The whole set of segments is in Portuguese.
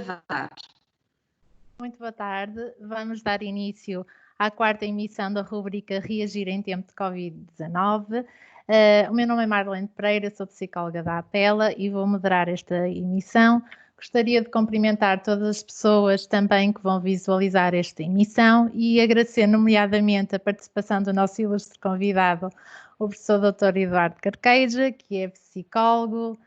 tarde. Muito boa tarde. Vamos dar início à quarta emissão da rubrica Reagir em Tempo de Covid-19. O meu nome é Marlene Pereira, sou psicóloga da Apela e vou moderar esta emissão. Gostaria de cumprimentar todas as pessoas também que vão visualizar esta emissão e agradecer nomeadamente a participação do nosso ilustre convidado, o professor Dr. Eduardo Carqueja, que é psicólogo,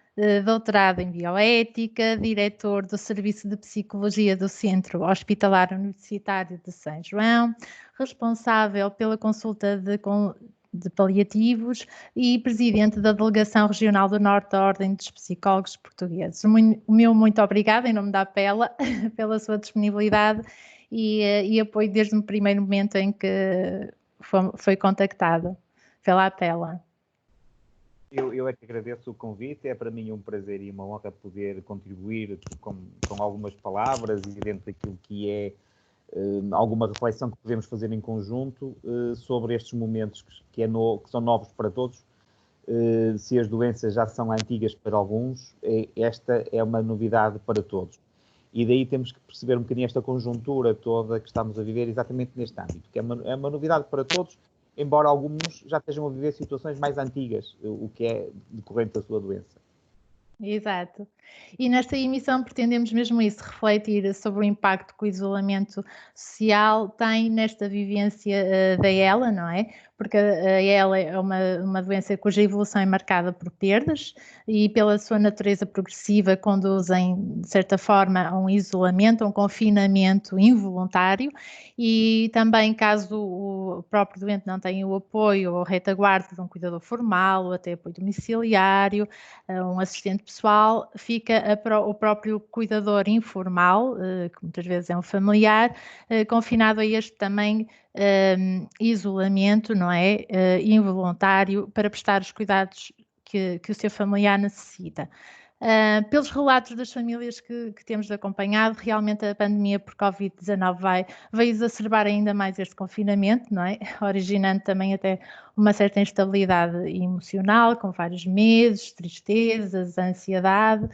doutorado em bioética, diretor do Serviço de Psicologia do Centro Hospitalar Universitário de São João, responsável pela consulta de paliativos e presidente da Delegação Regional do Norte da Ordem dos Psicólogos Portugueses. O meu muito obrigado, em nome da Apela, pela sua disponibilidade e apoio desde o primeiro momento em que foi contactado pela Apela. Eu é que agradeço o convite, é para mim um prazer e uma honra poder contribuir com algumas palavras e dentro daquilo que é alguma reflexão que podemos fazer em conjunto sobre estes momentos que são novos para todos. Se as doenças já são antigas para alguns, esta é uma novidade para todos. E daí temos que perceber um bocadinho esta conjuntura toda que estamos a viver exatamente neste âmbito, que é uma novidade para todos, embora alguns já estejam a viver situações mais antigas, o que é decorrente da sua doença. Exato. E nesta emissão pretendemos mesmo isso, refletir sobre o impacto que o isolamento social tem nesta vivência da ELA, não é? Porque a ELA é uma doença cuja evolução é marcada por perdas e pela sua natureza progressiva conduzem, de certa forma, a um isolamento, a um confinamento involuntário e também caso o próprio doente não tenha o apoio ou retaguarda de um cuidador formal ou até apoio domiciliário, um assistente pessoal, fica o próprio cuidador informal, que muitas vezes é um familiar, confinado a este também isolamento, não é? Involuntário, para prestar os cuidados que o seu familiar necessita. Pelos relatos das famílias que temos acompanhado, realmente a pandemia por Covid-19 veio exacerbar ainda mais este confinamento, não é? Originando também até uma certa instabilidade emocional, com vários medos, tristezas, ansiedade.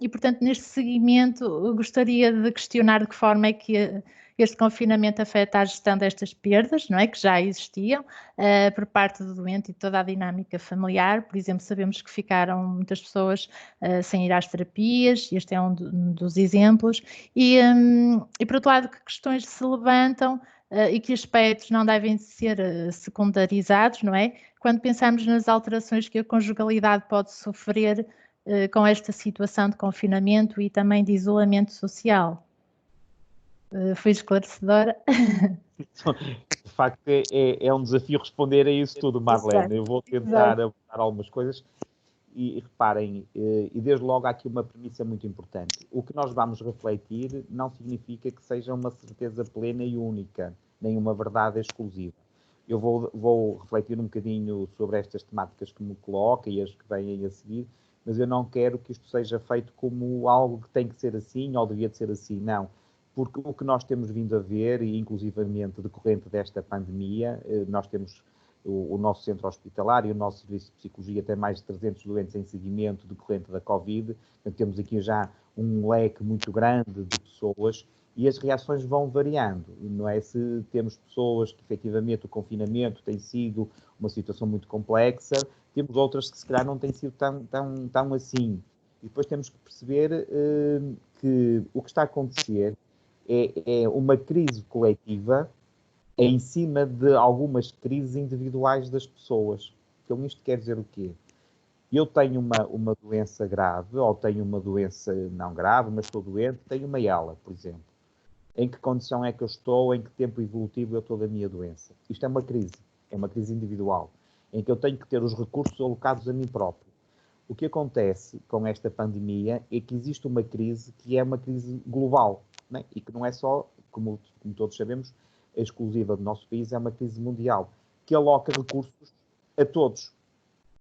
E, portanto, neste seguimento, gostaria de questionar de que forma é que este confinamento afeta a gestão destas perdas, não é? Que já existiam por parte do doente e toda a dinâmica familiar. Por exemplo, sabemos que ficaram muitas pessoas sem ir às terapias, este é um dos exemplos. E, por outro lado, que questões se levantam e que aspectos não devem ser secundarizados, não é? Quando pensamos nas alterações que a conjugalidade pode sofrer com esta situação de confinamento e também de isolamento social. Fui esclarecedora? De facto, é um desafio responder a isso tudo, Marlene. Eu vou tentar abordar algumas coisas e reparem, e desde logo há aqui uma premissa muito importante. O que nós vamos refletir não significa que seja uma certeza plena e única, nem uma verdade exclusiva. Eu vou refletir um bocadinho sobre estas temáticas que me coloca e as que vêm a seguir, mas eu não quero que isto seja feito como algo que tem que ser assim ou devia de ser assim, não. Porque o que nós temos vindo a ver, e inclusivamente decorrente desta pandemia, nós temos o nosso centro hospitalar e o nosso serviço de psicologia tem mais de 300 doentes em seguimento decorrente da Covid. Então, temos aqui já um leque muito grande de pessoas e as reações vão variando, não é? Se temos pessoas que efetivamente o confinamento tem sido uma situação muito complexa, temos outras que se calhar não têm sido tão assim. E depois temos que perceber que o que está a acontecer é uma crise coletiva em cima de algumas crises individuais das pessoas. Então isto quer dizer o quê? Eu tenho uma doença grave, ou tenho uma doença não grave, mas estou doente, tenho uma ELA, por exemplo. Em que condição é que eu estou, em que tempo evolutivo eu estou da minha doença? Isto é uma crise individual, em que eu tenho que ter os recursos alocados a mim próprio. O que acontece com esta pandemia é que existe uma crise que é uma crise global, né? E que não é só, como todos sabemos, exclusiva do nosso país, é uma crise mundial, que aloca recursos a todos.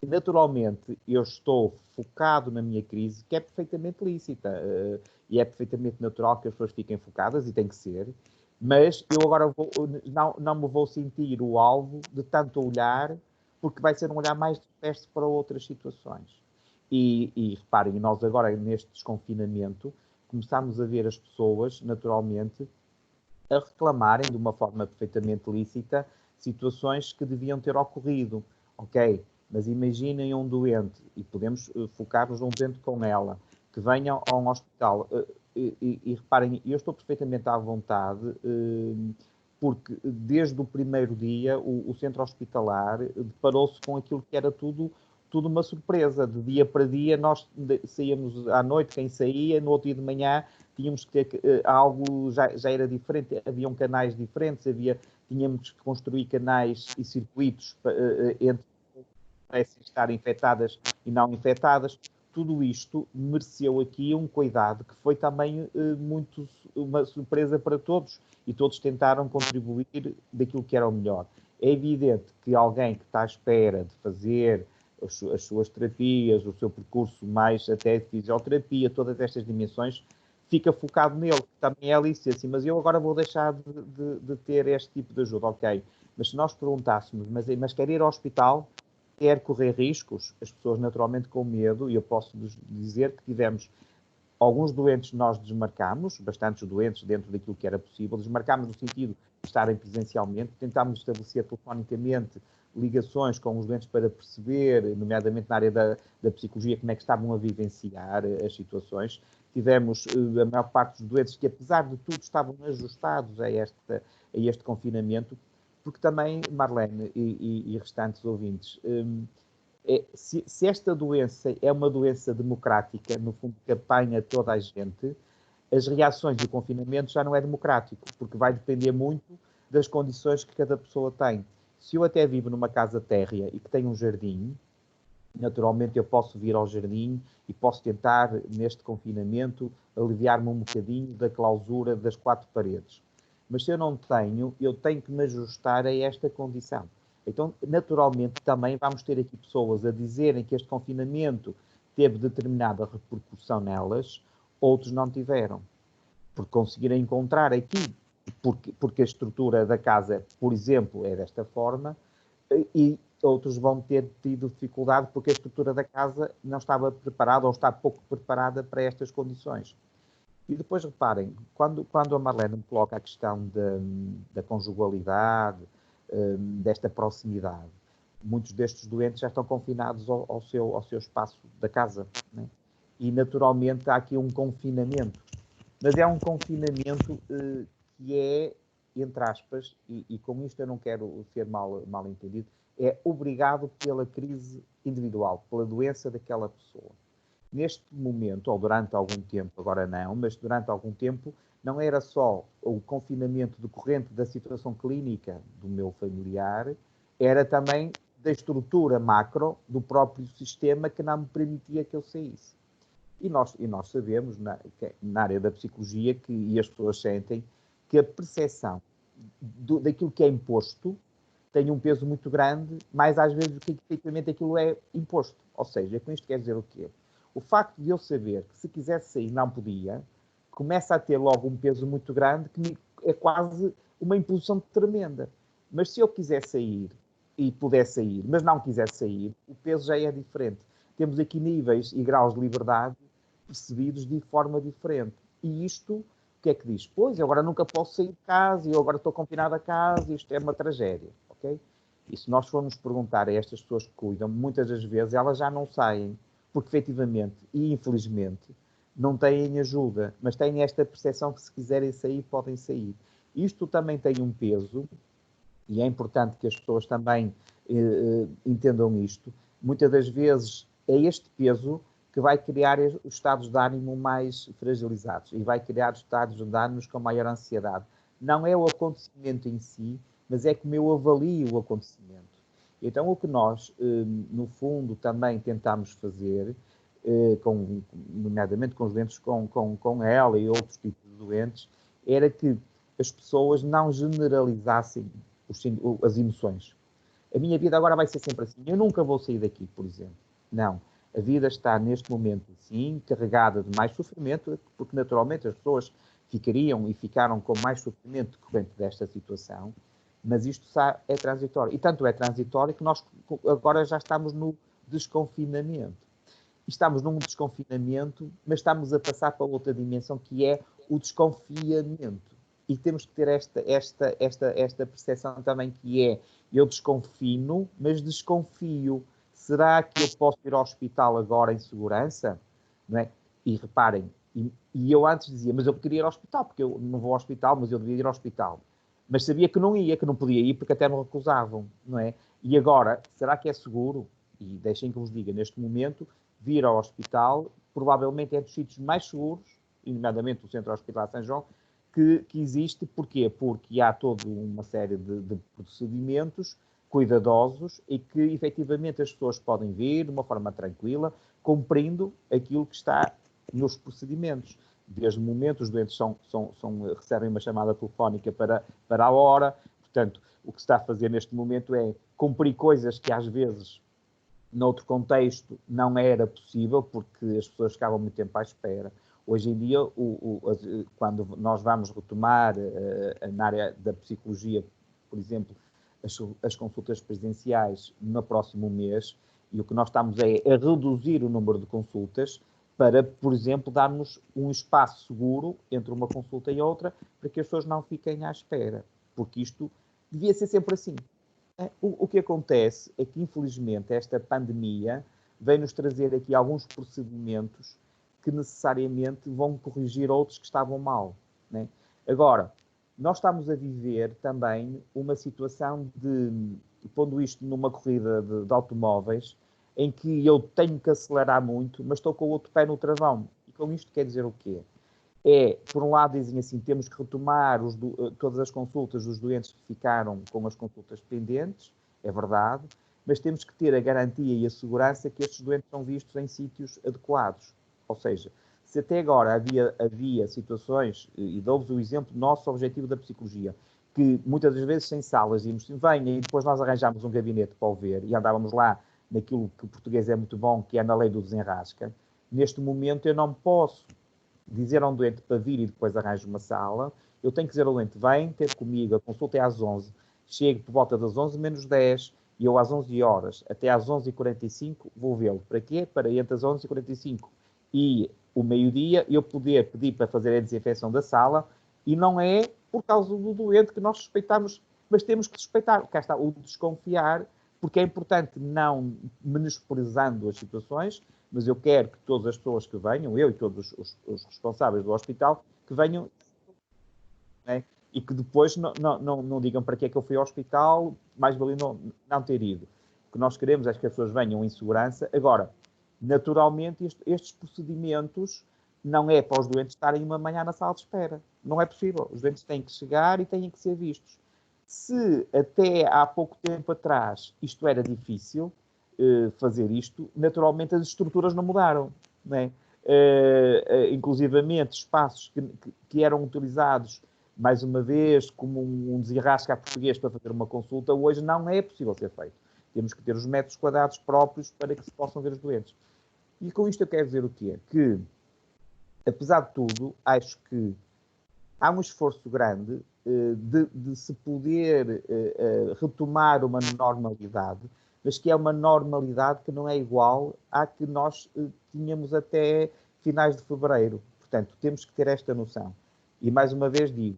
E, naturalmente, eu estou focado na minha crise, que é perfeitamente lícita, e é perfeitamente natural que as pessoas fiquem focadas, e tem que ser, mas eu agora não me vou sentir o alvo de tanto olhar, porque vai ser um olhar mais disperso para outras situações. E reparem, nós agora, neste desconfinamento, começámos a ver as pessoas, naturalmente, a reclamarem de uma forma perfeitamente lícita situações que deviam ter ocorrido. Ok, mas imaginem um doente, e podemos focar-nos num doente com ela, que venha a um hospital, e reparem, eu estou perfeitamente à vontade, porque desde o primeiro dia o centro hospitalar deparou-se com aquilo que era tudo uma surpresa. De dia para dia nós saíamos à noite, quem saía, no outro dia de manhã tínhamos que ter algo, já era diferente, haviam canais diferentes, tínhamos que construir canais e circuitos entre parecem estar infectadas e não infectadas. Tudo isto mereceu aqui um cuidado que foi também muito uma surpresa para todos, e todos tentaram contribuir daquilo que era o melhor. É evidente que alguém que está à espera de fazer as suas terapias, o seu percurso mais até de fisioterapia, todas estas dimensões, fica focado nele, que também é lícito, assim, mas eu agora vou deixar de ter este tipo de ajuda, ok. Mas se nós perguntássemos, mas quer ir ao hospital, quer correr riscos, as pessoas naturalmente com medo, e eu posso dizer que tivemos alguns doentes, nós desmarcámos, bastantes doentes dentro daquilo que era possível, desmarcámos no sentido de estarem presencialmente, tentámos estabelecer telefonicamente ligações com os doentes para perceber, nomeadamente na área da psicologia, como é que estavam a vivenciar as situações. Tivemos a maior parte dos doentes que, apesar de tudo, estavam ajustados a este confinamento, porque também, Marlene e restantes ouvintes, se esta doença é uma doença democrática, no fundo que apanha toda a gente, as reações do confinamento já não é democrático, porque vai depender muito das condições que cada pessoa tem. Se eu até vivo numa casa térrea e que tenho um jardim, naturalmente eu posso vir ao jardim e posso tentar, neste confinamento, aliviar-me um bocadinho da clausura das 4 paredes. Mas se eu não tenho, eu tenho que me ajustar a esta condição. Então, naturalmente, também vamos ter aqui pessoas a dizerem que este confinamento teve determinada repercussão nelas, outros não tiveram. Porque conseguiram encontrar aqui, porque a estrutura da casa, por exemplo, é desta forma, e outros vão ter tido dificuldade porque a estrutura da casa não estava preparada ou está pouco preparada para estas condições. E depois reparem, quando a Marlene me coloca a questão da conjugalidade, desta proximidade, muitos destes doentes já estão confinados ao seu espaço da casa, né? E naturalmente há aqui um confinamento, mas é um confinamento que é, entre aspas, e com isto eu não quero ser mal entendido, é obrigado pela crise individual, pela doença daquela pessoa. Neste momento, ou durante algum tempo, agora não, mas durante algum tempo, não era só o confinamento decorrente da situação clínica do meu familiar, era também da estrutura macro do próprio sistema que não me permitia que eu saísse. E nós sabemos, na área da psicologia, e as pessoas sentem, que a percepção daquilo que é imposto tem um peso muito grande, mais às vezes do que efetivamente aquilo é imposto. Ou seja, com isto quer dizer o quê? O facto de eu saber que se quisesse sair não podia, começa a ter logo um peso muito grande, que é quase uma imposição tremenda. Mas se eu quiser sair e puder sair, mas não quiser sair, o peso já é diferente. Temos aqui níveis e graus de liberdade percebidos de forma diferente. E isto, o que é que diz? Pois, eu agora nunca posso sair de casa, eu agora estou confinado a casa, isto é uma tragédia, ok? E se nós formos perguntar a estas pessoas que cuidam, muitas das vezes elas já não saem, porque efetivamente e infelizmente não têm ajuda, mas têm esta percepção que se quiserem sair, podem sair. Isto também tem um peso, e é importante que as pessoas também entendam isto. Muitas das vezes é este peso que vai criar os estados de ânimo mais fragilizados e vai criar estados de ânimo com maior ansiedade. Não é o acontecimento em si, mas é como eu avalio o acontecimento. Então, o que nós, no fundo, também tentamos fazer, nomeadamente com os doentes com ela e outros tipos de doentes, era que as pessoas não generalizassem as emoções. A minha vida agora vai ser sempre assim. Eu nunca vou sair daqui, por exemplo. Não. A vida está, neste momento, assim, carregada de mais sofrimento, porque, naturalmente, as pessoas ficariam e ficaram com mais sofrimento decorrente desta situação, mas isto é transitório. E tanto é transitório que nós agora já estamos no desconfinamento. estamos num desconfinamento, mas estamos a passar para outra dimensão, que é o desconfiamento. E temos que ter esta percepção também, que é, eu desconfino, mas desconfio. Será que eu posso ir ao hospital agora em segurança? Não é? E reparem, e eu antes dizia, mas eu queria ir ao hospital, porque eu não vou ao hospital, mas eu devia ir ao hospital. Mas sabia que não ia, que não podia ir, porque até me recusavam, não é? E agora, será que é seguro? E deixem que vos diga, neste momento, vir ao hospital, provavelmente é dos sítios mais seguros, nomeadamente o Centro Hospitalar São João, que existe. Porquê? Porque há toda uma série de procedimentos cuidadosos e que, efetivamente, as pessoas podem vir de uma forma tranquila, cumprindo aquilo que está nos procedimentos. Desde o momento, os doentes recebem uma chamada telefónica para a hora. Portanto, o que se está a fazer neste momento é cumprir coisas que, às vezes, noutro contexto, não era possível, porque as pessoas ficavam muito tempo à espera. Hoje em dia, quando nós vamos retomar na área da psicologia, por exemplo, as consultas presenciais no próximo mês, e o que nós estamos a reduzir o número de consultas para, por exemplo, darmos um espaço seguro entre uma consulta e outra, para que as pessoas não fiquem à espera, porque isto devia ser sempre assim. O que acontece é que, infelizmente, esta pandemia vem-nos trazer aqui alguns procedimentos que necessariamente vão corrigir outros que estavam mal, né? Agora, nós estamos a viver também uma situação pondo isto numa corrida de automóveis, em que eu tenho que acelerar muito, mas estou com o outro pé no travão. E com isto quer dizer o quê? Por um lado, dizem assim, temos que retomar todas as consultas dos doentes que ficaram com as consultas pendentes, é verdade, mas temos que ter a garantia e a segurança que estes doentes são vistos em sítios adequados. Ou seja, se até agora havia situações, e dou-vos o exemplo, nosso objetivo da psicologia, que muitas das vezes sem salas íamos, venha, e depois nós arranjámos um gabinete para o ver, e andávamos lá naquilo que o português é muito bom, que é na lei do desenrasca. Neste momento eu não posso dizer a um doente para vir e depois arranjo uma sala. Eu tenho que dizer ao doente, vem ter comigo, a consulta é às 11, chego por volta das 11 menos 10, e eu às 11 horas até às 11h45 vou vê-lo. Para quê? Para entre as 11h45 e o meio-dia eu poder pedir para fazer a desinfecção da sala, e não é por causa do doente que nós suspeitamos, mas temos que suspeitar. Cá está o desconfiar, porque é importante, não menosprezando as situações, mas eu quero que todas as pessoas que venham, eu e todos os responsáveis do hospital, que venham, né? E que depois não digam para que é que eu fui ao hospital, mais valia não ter ido. O que nós queremos é que as pessoas venham em segurança. Agora, naturalmente, estes procedimentos não é para os doentes estarem uma manhã na sala de espera. Não é possível. Os doentes têm que chegar e têm que ser vistos. Se até há pouco tempo atrás isto era difícil, fazer isto, naturalmente as estruturas não mudaram, não é? Inclusivamente espaços que eram utilizados, mais uma vez, como um desenrasca português para fazer uma consulta, hoje não é possível ser feito. Temos que ter os metros quadrados próprios para que se possam ver os doentes. E com isto eu quero dizer o quê? Que, apesar de tudo, acho que há um esforço grande de se poder retomar uma normalidade, mas que é uma normalidade que não é igual à que nós tínhamos até finais de fevereiro. Portanto, temos que ter esta noção. E, mais uma vez digo,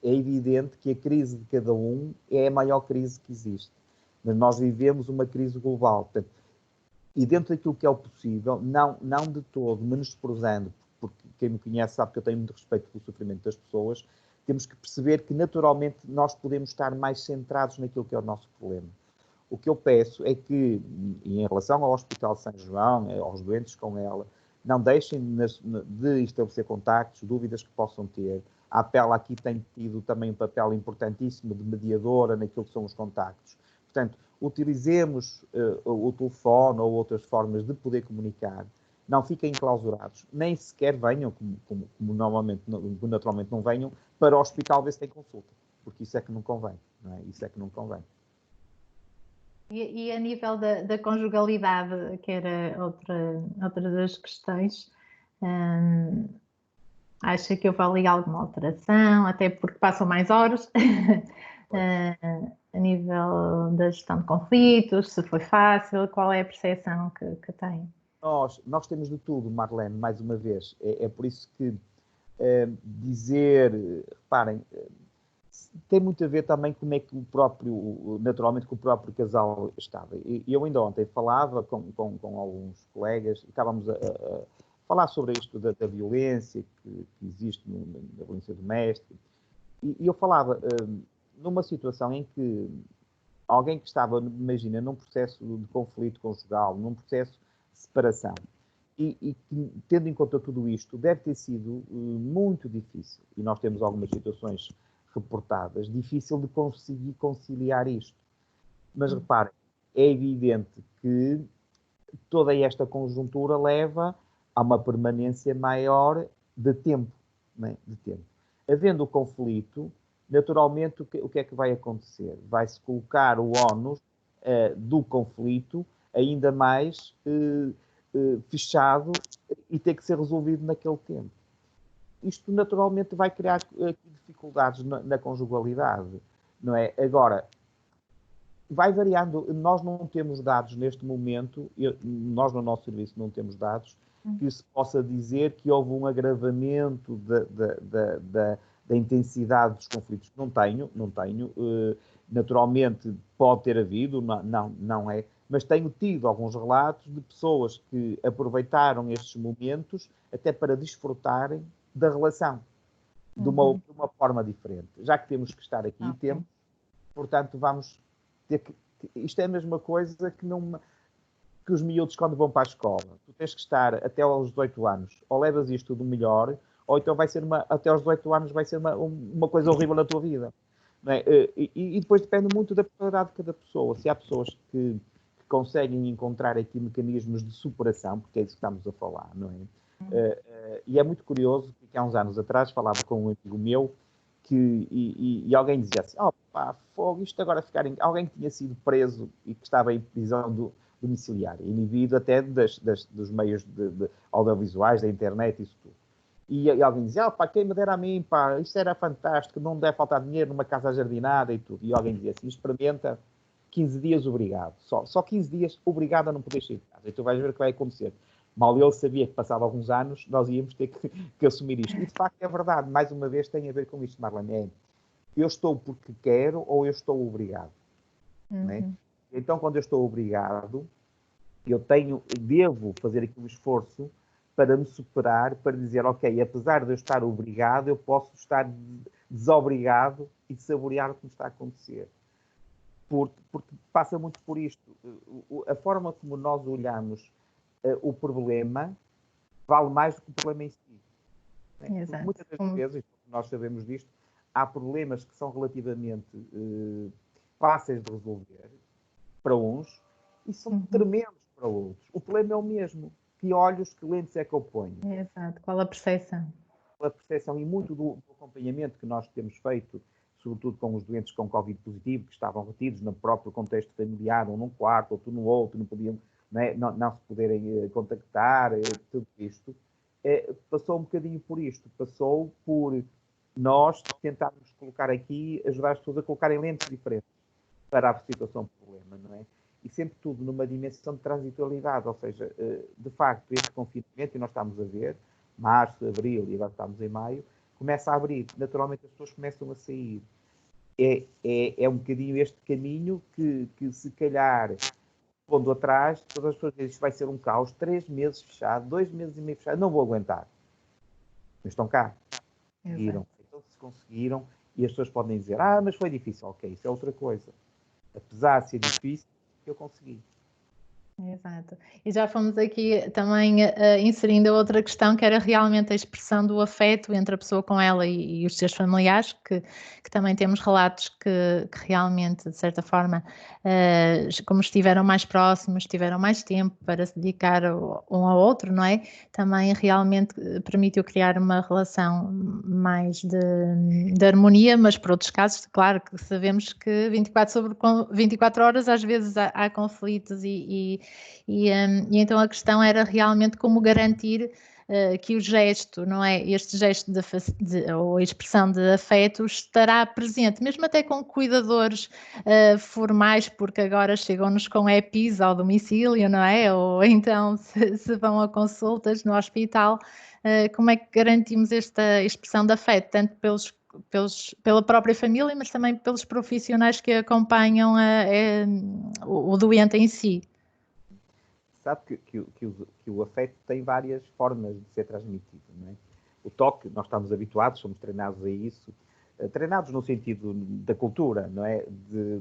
é evidente que a crise de cada um é a maior crise que existe. Mas nós vivemos uma crise global. Portanto, e dentro daquilo que é o possível, não de todo, menosprezando, porque quem me conhece sabe que eu tenho muito respeito pelo sofrimento das pessoas, temos que perceber que, naturalmente, nós podemos estar mais centrados naquilo que é o nosso problema. O que eu peço é que, em relação ao Hospital de São João, aos doentes com ela, não deixem de estabelecer contactos, dúvidas que possam ter. A APEL aqui tem tido também um papel importantíssimo de mediadora naquilo que são os contactos. Portanto, utilizemos o telefone ou outras formas de poder comunicar. Não fiquem enclausurados, nem sequer venham, como naturalmente não venham, para o hospital ver se tem consulta, porque isso é que não convém, não é? Isso é que não convém. E a nível da conjugalidade, que era outra das questões, acha que houve ali alguma alteração, até porque passam mais horas, a nível da gestão de conflitos, se foi fácil, qual é a percepção que tem? nós temos de tudo, Marlene, mais uma vez. É por isso que reparem, tem muito a ver também como é que naturalmente, que o próprio casal estava. E eu ainda ontem falava com alguns colegas, e estávamos a falar sobre isto da violência que existe na violência doméstica, e eu falava numa situação em que alguém que estava, imagina, num processo de conflito conjugal, num processo de separação, e que, tendo em conta tudo isto, deve ter sido muito difícil, e nós temos algumas situações reportadas, difícil de conseguir conciliar isto. Mas reparem, é evidente que toda esta conjuntura leva a uma permanência maior de tempo, né? De tempo. Havendo o conflito, naturalmente, o que é que vai acontecer? Vai-se colocar o ónus do conflito ainda mais fechado e ter que ser resolvido naquele tempo. Isto naturalmente vai criar dificuldades na conjugalidade, não é? Agora, vai variando. Nós não temos dados neste momento, nós no nosso serviço não temos dados que se possa dizer que houve um agravamento da intensidade dos conflitos. Não tenho. Naturalmente pode ter havido, não é. Mas tenho tido alguns relatos de pessoas que aproveitaram estes momentos até para desfrutarem da relação de uma forma diferente. Já que temos que estar aqui e temos, portanto, vamos ter que... Isto é a mesma coisa que os miúdos quando vão para a escola. Tu tens que estar até aos 18 anos. Ou levas isto do melhor, ou então vai ser até aos 18 anos vai ser uma coisa horrível na tua vida. Não é? E depois depende muito da personalidade de cada pessoa. Se há pessoas que conseguem encontrar aqui mecanismos de superação, porque é isso que estamos a falar, não é? E é muito curioso, porque há uns anos atrás falava com um amigo meu e alguém dizia assim, fogo, isto agora alguém que tinha sido preso e que estava em prisão domiciliária, inibido até dos meios audiovisuais, da internet, isso tudo. E alguém dizia, quem me dera a mim, isto era fantástico, não deve faltar dinheiro numa casa jardinada e tudo. E alguém dizia assim, experimenta 15 dias obrigado. Só 15 dias obrigado a não poder sair de casa. E tu vais ver o que vai acontecer. Mal ele sabia que passava alguns anos, nós íamos ter que assumir isto. E de facto é verdade. Mais uma vez tem a ver com isto, Marlene. Eu estou porque quero ou eu estou obrigado. Não é? Então, quando eu estou obrigado, eu devo fazer aqui um esforço para me superar, para dizer, ok, apesar de eu estar obrigado, eu posso estar desobrigado e saborear o que me está a acontecer. Porque passa muito por isto. A forma como nós olhamos o problema vale mais do que o problema em si. Exato. Muitas das vezes, nós sabemos disto, há problemas que são relativamente fáceis de resolver para uns e são tremendos para outros. O problema é o mesmo. Que olhos, que lentes é que eu ponho? Exato. Qual a percepção? A percepção e muito do acompanhamento que nós temos feito, sobretudo com os doentes com Covid positivo, que estavam retidos no próprio contexto familiar, um num quarto, outro no outro, não podiam, não se poderem contactar, tudo isto, passou um bocadinho por isto, passou por nós tentarmos colocar aqui, ajudar as pessoas a colocarem lentes diferentes para a situação do problema, não é? E sempre tudo numa dimensão de transitoriedade, ou seja, de facto, este confinamento, e nós estamos a ver, março, abril, e agora estamos em maio, começa a abrir, naturalmente as pessoas começam a sair. É um bocadinho este caminho que se calhar, pondo atrás, todas as pessoas dizem isto vai ser um caos, 3 meses fechado, 2 meses e meio fechado, não vou aguentar. Mas estão cá. Conseguiram. Então se conseguiram, e as pessoas podem dizer, mas foi difícil, ok, isso é outra coisa. Apesar de ser difícil, eu consegui. Exato. E já fomos aqui também inserindo outra questão, que era realmente a expressão do afeto entre a pessoa com ela e os seus familiares, que também temos relatos que realmente, de certa forma, como estiveram mais próximos, tiveram mais tempo para se dedicar um ao outro, não é? Também realmente permitiu criar uma relação mais de harmonia, mas por outros casos, claro que sabemos que 24 horas às vezes há conflitos e então a questão era realmente como garantir que o gesto, não é? Este gesto ou a expressão de afeto estará presente, mesmo até com cuidadores formais, porque agora chegam-nos com EPIs ao domicílio, não é? Ou então se vão a consultas no hospital, como é que garantimos esta expressão de afeto, tanto pela própria família, mas também pelos profissionais que acompanham o doente em si? Sabe que o afeto tem várias formas de ser transmitido, não é? O toque, nós estamos habituados, somos treinados a isso, treinados no sentido da cultura, não é?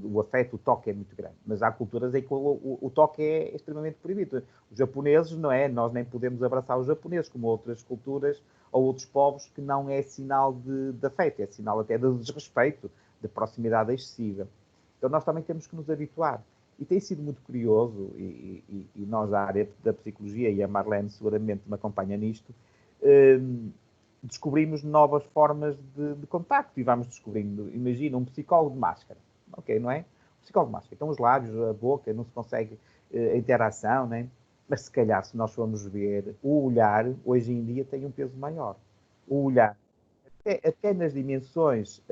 O afeto, o toque é muito grande, mas há culturas em que o toque é extremamente proibido. Os japoneses, não é? Nós nem podemos abraçar os japoneses, como outras culturas ou outros povos, que não é sinal de afeto, é sinal até de desrespeito, de proximidade excessiva. Então nós também temos que nos habituar. E tem sido muito curioso, e nós da área da psicologia, e a Marlene seguramente me acompanha nisto, descobrimos novas formas de contacto e vamos descobrindo. Imagina um psicólogo de máscara, ok, não é? Um psicólogo de máscara. Então os lábios, a boca, não se consegue a interação, não é? Mas se calhar, se nós formos ver, o olhar, hoje em dia, tem um peso maior. O olhar, até nas dimensões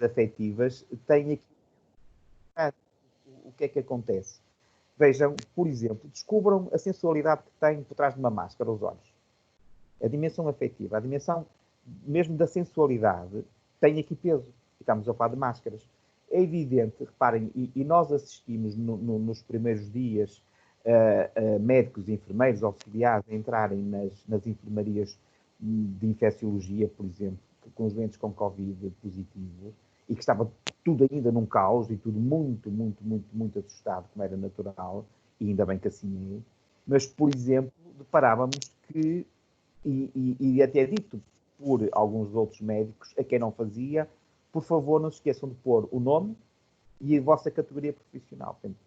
afetivas, tem aqui o que é que acontece. Vejam, por exemplo, descubram a sensualidade que tem por trás de uma máscara, os olhos. A dimensão afetiva, a dimensão mesmo da sensualidade, tem aqui peso. Estamos a falar de máscaras. É evidente, reparem, e nós assistimos nos primeiros dias médicos e enfermeiros auxiliares a entrarem nas enfermarias de infecciologia, por exemplo, com os doentes com Covid positivos, e que estava tudo ainda num caos e tudo muito, muito, muito, muito assustado, como era natural, e ainda bem que assim é. Mas, por exemplo, deparávamos que, e até dito por alguns outros médicos, a quem não fazia, por favor, não se esqueçam de pôr o nome e a vossa categoria profissional. Portanto,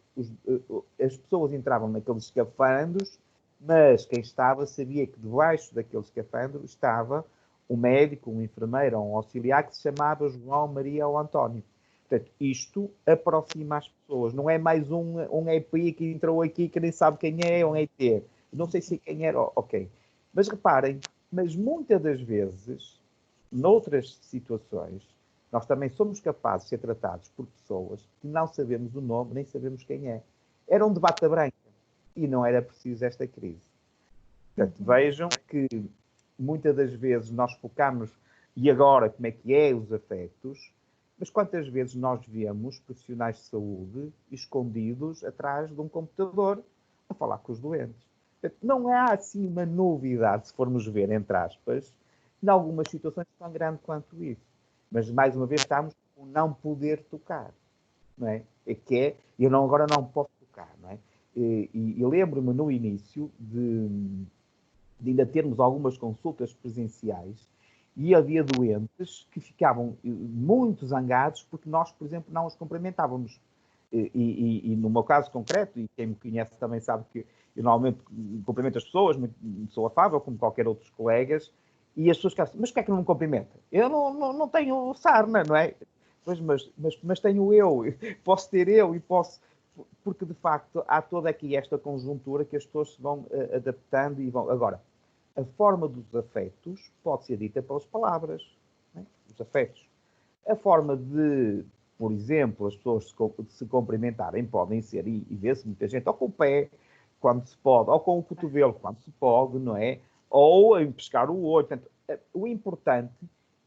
as pessoas entravam naqueles escafandros, mas quem estava sabia que debaixo daquele escafandro estava um médico, um enfermeiro ou um auxiliar que se chamava João, Maria ou António. Portanto, isto aproxima as pessoas. Não é mais um EPI que entrou aqui que nem sabe quem é, um ET. Não sei se quem era, ok. Mas reparem, mas muitas das vezes, noutras situações, nós também somos capazes de ser tratados por pessoas que não sabemos o nome, nem sabemos quem é. Era um debate branca e não era preciso esta crise. Portanto, vejam que muitas das vezes nós focamos e agora como é que é os afetos, mas quantas vezes nós vemos profissionais de saúde escondidos atrás de um computador a falar com os doentes. Portanto, não há assim uma novidade, se formos ver, entre aspas, em algumas situações tão grande quanto isso. Mas, mais uma vez, estamos com não poder tocar. Não é? Agora não posso tocar. Não é? E lembro-me no início de ainda termos algumas consultas presenciais e havia doentes que ficavam muito zangados porque nós, por exemplo, não os cumprimentávamos. E no meu caso concreto, e quem me conhece também sabe que eu normalmente cumprimento as pessoas, sou afável, como qualquer outros colegas, e as pessoas ficam assim, mas porquê é que não me cumprimenta? Eu não tenho sarna, não é? Pois, mas tenho eu, posso ter eu e posso... Porque, de facto, há toda aqui esta conjuntura que as pessoas se vão adaptando e vão... Agora, a forma dos afetos pode ser dita pelas palavras, né? Os afetos. A forma de, por exemplo, as pessoas se cumprimentarem podem ser, e vê-se muita gente, ou com o pé, quando se pode, ou com o cotovelo, quando se pode, não é? Ou em pescar o olho. Portanto, o importante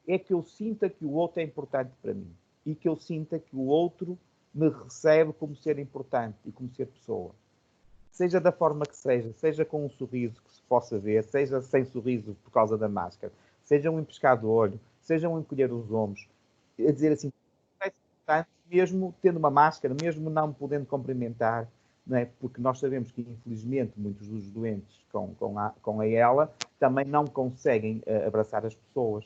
é que eu sinta que o outro é importante para mim e que eu sinta que o outro me recebe como ser importante e como ser pessoa. Seja da forma que seja com um sorriso que se possa ver, seja sem sorriso por causa da máscara, seja um empiscar do olho, seja um encolher os ombros, a dizer assim, é importante, mesmo tendo uma máscara, mesmo não me podendo cumprimentar, não é? Porque nós sabemos que, infelizmente, muitos dos doentes com a ELA também não conseguem abraçar as pessoas,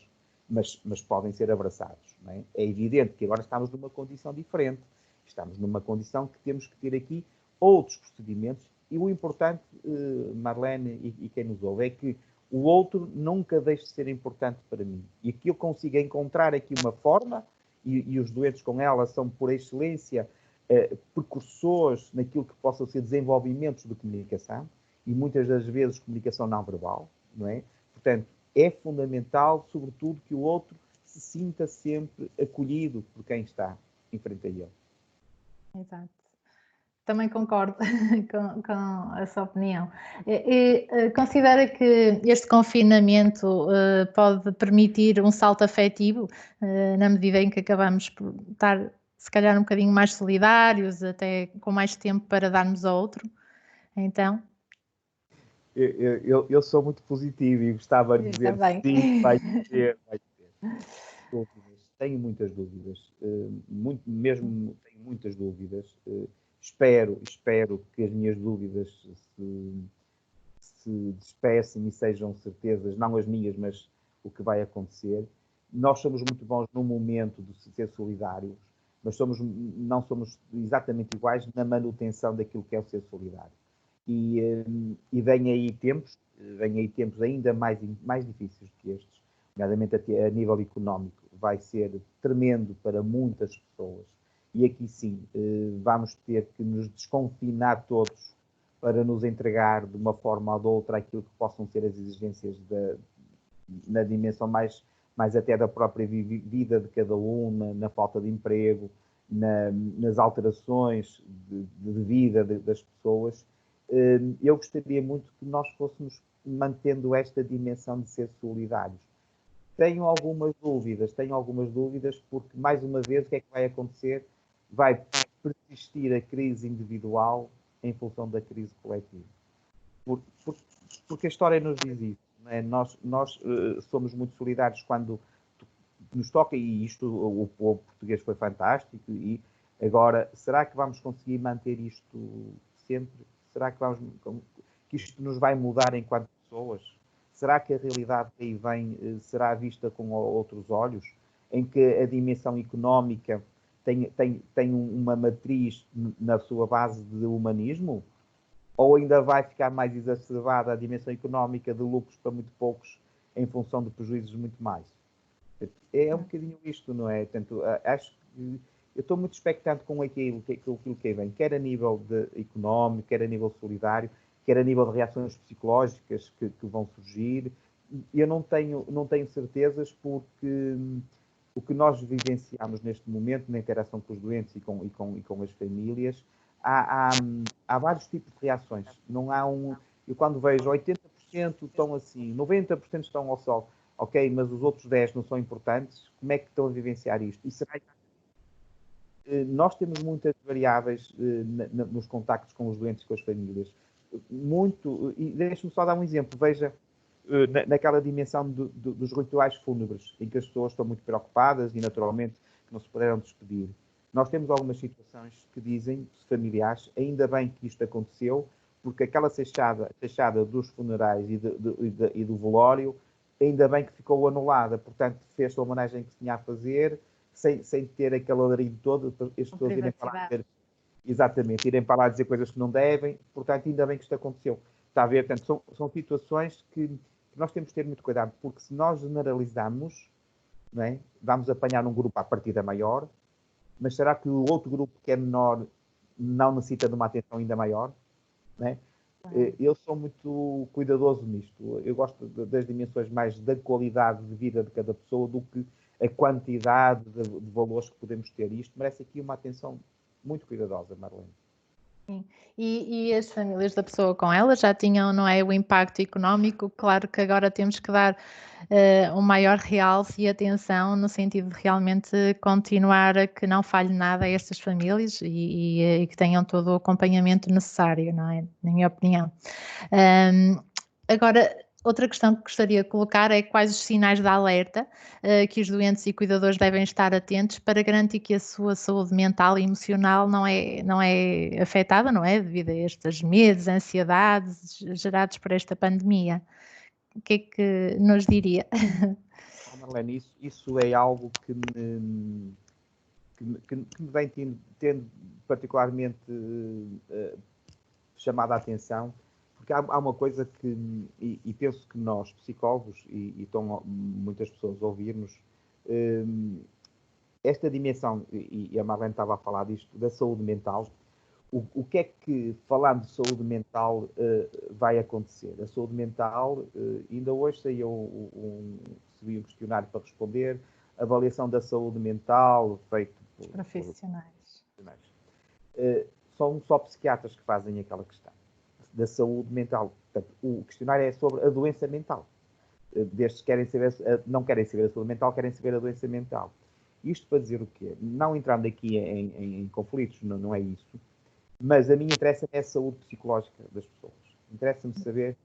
mas podem ser abraçados. Não é? É evidente que agora estamos numa condição diferente, estamos numa condição que temos que ter aqui outros procedimentos. E o importante, Marlene e quem nos ouve, é que o outro nunca deixe de ser importante para mim. E que eu consiga encontrar aqui uma forma, e os doentes com ela são, por excelência, precursores naquilo que possam ser desenvolvimentos de comunicação, e muitas das vezes comunicação não verbal, não é? Portanto, é fundamental, sobretudo, que o outro se sinta sempre acolhido por quem está em frente a ele. Exato. Também concordo com a sua opinião. Considera que este confinamento pode permitir um salto afetivo, na medida em que acabamos por estar, se calhar, um bocadinho mais solidários, até com mais tempo para darmos ao outro? Então, Eu sou muito positivo e gostava de dizer também. sim, vai ter, vai ter. Dúvidas. Tenho muitas dúvidas, mesmo tenho muitas dúvidas. Espero que as minhas dúvidas se despecem e sejam certezas, não as minhas, mas o que vai acontecer. Nós somos muito bons no momento de ser solidários, mas não somos exatamente iguais na manutenção daquilo que é o ser solidário. E vem aí tempos ainda mais difíceis do que estes, nomeadamente a nível económico, vai ser tremendo para muitas pessoas. E aqui sim, vamos ter que nos desconfinar todos para nos entregar de uma forma ou de outra aquilo que possam ser as exigências na dimensão mais até da própria vida de cada um, na falta de emprego, nas alterações de vida das pessoas. Eu gostaria muito que nós fôssemos mantendo esta dimensão de ser solidários. Tenho algumas dúvidas, porque, mais uma vez, o que é que vai acontecer? Vai persistir a crise individual em função da crise coletiva. Porque a história nos diz isso. Não é? Nós somos muito solidários quando nos toca, e isto, o povo português foi fantástico, e agora, será que vamos conseguir manter isto sempre? Será que isto nos vai mudar enquanto pessoas? Será que a realidade que aí vem será vista com outros olhos? Em que a dimensão económica tem uma matriz na sua base de humanismo? Ou ainda vai ficar mais exacerbada a dimensão económica de lucros para muito poucos em função de prejuízos muito mais? É um bocadinho isto, não é? Portanto, acho que eu estou muito expectante com aquilo que vem, quer a nível económico, quer a nível solidário, quer a nível de reações psicológicas que vão surgir. Eu não tenho certezas, porque o que nós vivenciamos neste momento na interação com os doentes e com as famílias, há vários tipos de reações. Não há eu quando vejo 80% estão assim, 90% estão ao sol, ok, mas os outros 10 não são importantes, como é que estão a vivenciar isto? E será que nós temos muitas variáveis nos contactos com os doentes e com as famílias. E deixe-me só dar um exemplo. Veja, naquela dimensão dos rituais fúnebres, em que as pessoas estão muito preocupadas e, naturalmente, não se puderam despedir. Nós temos algumas situações que dizem, familiares, ainda bem que isto aconteceu, porque aquela fechada dos funerais e do velório, ainda bem que ficou anulada. Portanto, fez a homenagem que se tinha a fazer, sem ter aquele alarido todo, as pessoas irem para lá dizer, exatamente, irem para lá dizer coisas que não devem. Portanto, ainda bem que isto aconteceu. Está a ver? Portanto, são situações que nós temos que ter muito cuidado, porque se nós generalizamos, não é? Vamos apanhar um grupo à partida maior, mas será que o outro grupo que é menor não necessita de uma atenção ainda maior? Não é? Eu sou muito cuidadoso nisto. Eu gosto das dimensões mais da qualidade de vida de cada pessoa do que a quantidade de valores que podemos ter. Isto merece aqui uma atenção muito cuidadosa, Marlene. Sim. E as famílias da pessoa com ela já tinham, não é, o impacto económico. Claro que agora temos que dar um maior realce e atenção no sentido de realmente continuar a que não falhe nada a estas famílias e que tenham todo o acompanhamento necessário, não é? Na minha opinião. Agora, outra questão que gostaria de colocar é quais os sinais de alerta que os doentes e cuidadores devem estar atentos para garantir que a sua saúde mental e emocional não é afetada, não é? Devido a estes medos, ansiedades gerados por esta pandemia. O que é que nos diria? Marlene, isso é algo que me vem tendo particularmente chamada a atenção, porque há uma coisa que, e penso que nós, psicólogos, e estão muitas pessoas a ouvir-nos, esta dimensão, e a Marlene estava a falar disto, da saúde mental, O que é que, falando de saúde mental, vai acontecer? A saúde mental, ainda hoje saiu recebi um questionário para responder, avaliação da saúde mental feito por profissionais. São só psiquiatras que fazem aquela questão da saúde mental. Portanto, o questionário é sobre a doença mental. Destes querem saber, não querem saber a saúde mental, querem saber a doença mental. Isto para dizer o quê? Não entrando aqui em conflitos, não é isso, mas a mim interessa é a saúde psicológica das pessoas. Interessa-me saber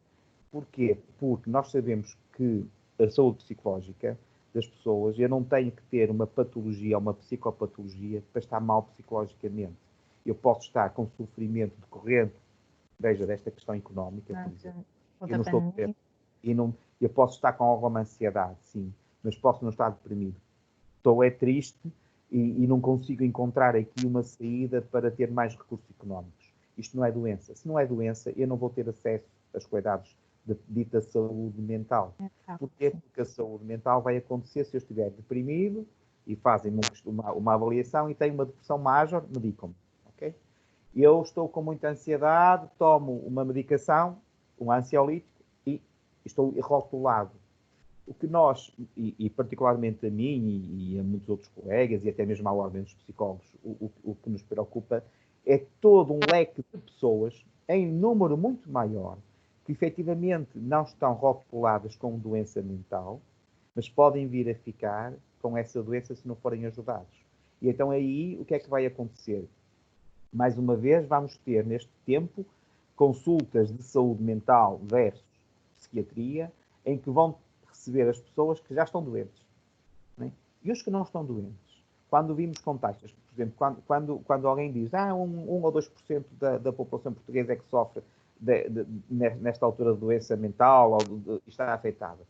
porquê. Porque nós sabemos que a saúde psicológica das pessoas, eu não tenho que ter uma patologia ou uma psicopatologia para estar mal psicologicamente. Eu posso estar com sofrimento decorrente, veja, desta questão económica, por exemplo. Eu não estou doente. Eu posso estar com alguma ansiedade, sim, mas posso não estar deprimido. Estou triste e não consigo encontrar aqui uma saída para ter mais recursos económicos. Isto não é doença. Se não é doença, eu não vou ter acesso aos cuidados de dita saúde mental. Porquê? Porque a saúde mental vai acontecer se eu estiver deprimido e fazem uma avaliação e tenho uma depressão major, medicam-me. Okay? Eu estou com muita ansiedade, tomo uma medicação, um ansiolítico, e estou rotulado. O que nós, e particularmente a mim e a muitos outros colegas, e até mesmo à ordem dos psicólogos, o que nos preocupa é todo um leque de pessoas, em número muito maior, que efetivamente não estão rotuladas com doença mental, mas podem vir a ficar com essa doença se não forem ajudados. E então aí o que é que vai acontecer? Mais uma vez, vamos ter neste tempo consultas de saúde mental versus psiquiatria, em que vão receber as pessoas que já estão doentes. Né? E os que não estão doentes. Quando vimos com taxas, por exemplo, quando alguém diz 1 ou 2% da população portuguesa é que sofre nesta altura de doença mental ou está afetada.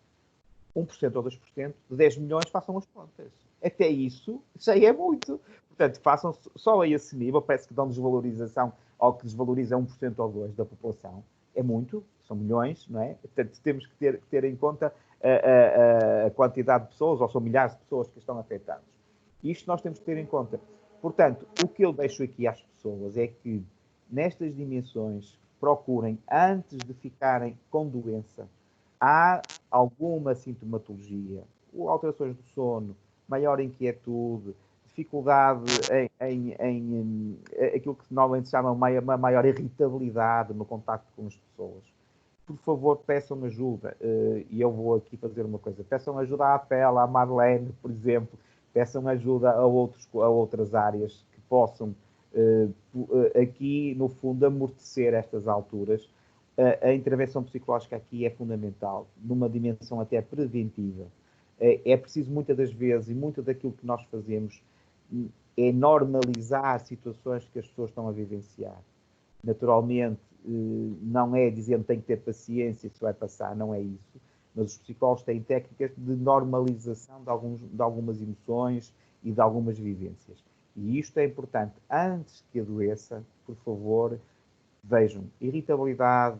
1% ou 2% de 10 milhões, façam as contas. Até isso já é muito. Portanto, façam só a esse nível, parece que dão desvalorização ao que desvaloriza 1% ou 2% da população. É muito, são milhões, não é? Portanto, temos que ter em conta a quantidade de pessoas, ou são milhares de pessoas que estão afetadas. Isto nós temos que ter em conta. Portanto, o que eu deixo aqui às pessoas é que, nestas dimensões, procurem, antes de ficarem com doença, há alguma sintomatologia, alterações do sono, maior inquietude, dificuldade em aquilo que normalmente se chama uma maior irritabilidade no contacto com as pessoas. Por favor, peçam ajuda. E eu vou aqui fazer uma coisa. Peçam ajuda à Pela, à Marlene, por exemplo. Peçam ajuda a outras áreas que possam, aqui, no fundo, amortecer estas alturas. A intervenção psicológica aqui é fundamental, numa dimensão até preventiva. É preciso, muitas das vezes, e muito daquilo que nós fazemos, é normalizar situações que as pessoas estão a vivenciar. Naturalmente, não é dizendo que tem que ter paciência, isso vai passar, não é isso. Mas os psicólogos têm técnicas de normalização de algumas emoções e de algumas vivências. E isto é importante. Antes que adoeça, por favor, vejam irritabilidade,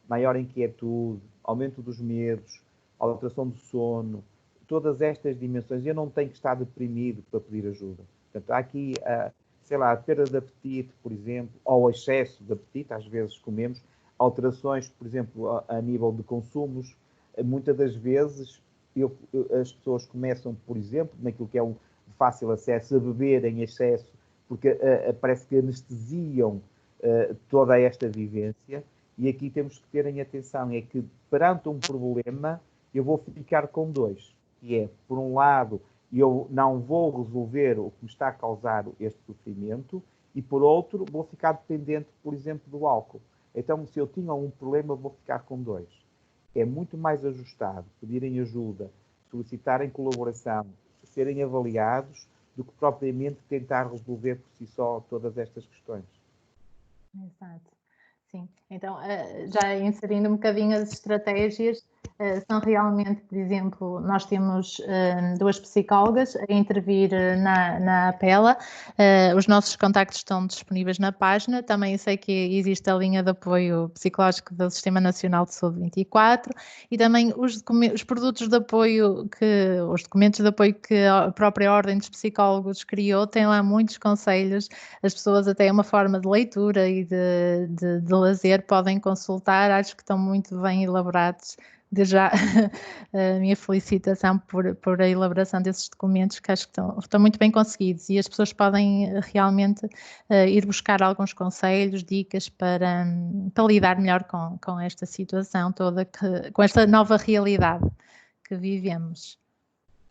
maior inquietude, aumento dos medos, alteração do sono, todas estas dimensões. Eu não tenho que estar deprimido para pedir ajuda. Portanto, há aqui, sei lá, a perda de apetite, por exemplo, ou excesso de apetite, às vezes comemos, alterações, por exemplo, a nível de consumos. Muitas das vezes as pessoas começam, por exemplo, naquilo que é um fácil acesso, a beber em excesso, porque parece que anestesiam toda esta vivência, e aqui temos que ter em atenção, é que perante um problema eu vou ficar com dois, que é, por um lado, eu não vou resolver o que me está a causar este sofrimento, e por outro, vou ficar dependente, por exemplo, do álcool. Então, se eu tinha um problema, vou ficar com dois. É muito mais ajustado pedirem ajuda, solicitarem colaboração, serem avaliados, do que propriamente tentar resolver por si só todas estas questões. Exato. Sim. Então, já inserindo um bocadinho as estratégias, são realmente, por exemplo, nós temos 2 psicólogas a intervir na APELA, os nossos contactos estão disponíveis na página, também sei que existe a linha de apoio psicológico do Sistema Nacional de Saúde 24 e também os produtos de apoio, os documentos de apoio que a própria Ordem dos Psicólogos criou, têm lá muitos conselhos, as pessoas até uma forma de leitura e de lazer podem consultar, acho que estão muito bem elaborados. De já a minha felicitação por a elaboração desses documentos, que acho que estão muito bem conseguidos e as pessoas podem realmente ir buscar alguns conselhos, dicas para lidar melhor com esta situação toda, com esta nova realidade que vivemos.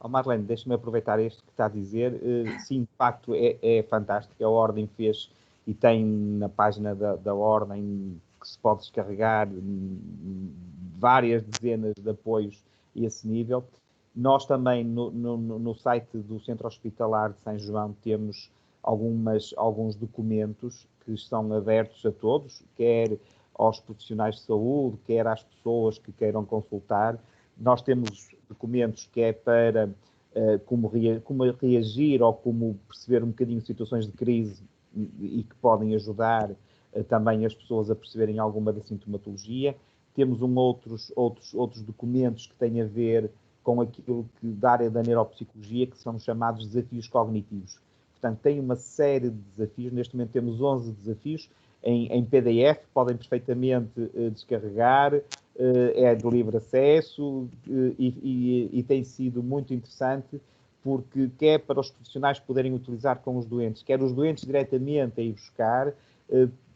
Marlene, deixa-me aproveitar isto que está a dizer. Sim, de facto, é fantástico. A Ordem fez e tem na página da Ordem que se pode descarregar várias dezenas de apoios a esse nível. Nós também, no site do Centro Hospitalar de São João, temos alguns documentos que estão abertos a todos, quer aos profissionais de saúde, quer às pessoas que queiram consultar. Nós temos documentos que é para como reagir ou como perceber um bocadinho situações de crise e que podem ajudar também as pessoas a perceberem alguma da sintomatologia. Temos outros documentos que têm a ver com aquilo que da área da neuropsicologia, que são chamados desafios cognitivos. Portanto, tem uma série de desafios. Neste momento temos 11 desafios em PDF, podem perfeitamente descarregar, é de livre acesso e tem sido muito interessante porque quer para os profissionais poderem utilizar com os doentes, quer os doentes diretamente a ir buscar,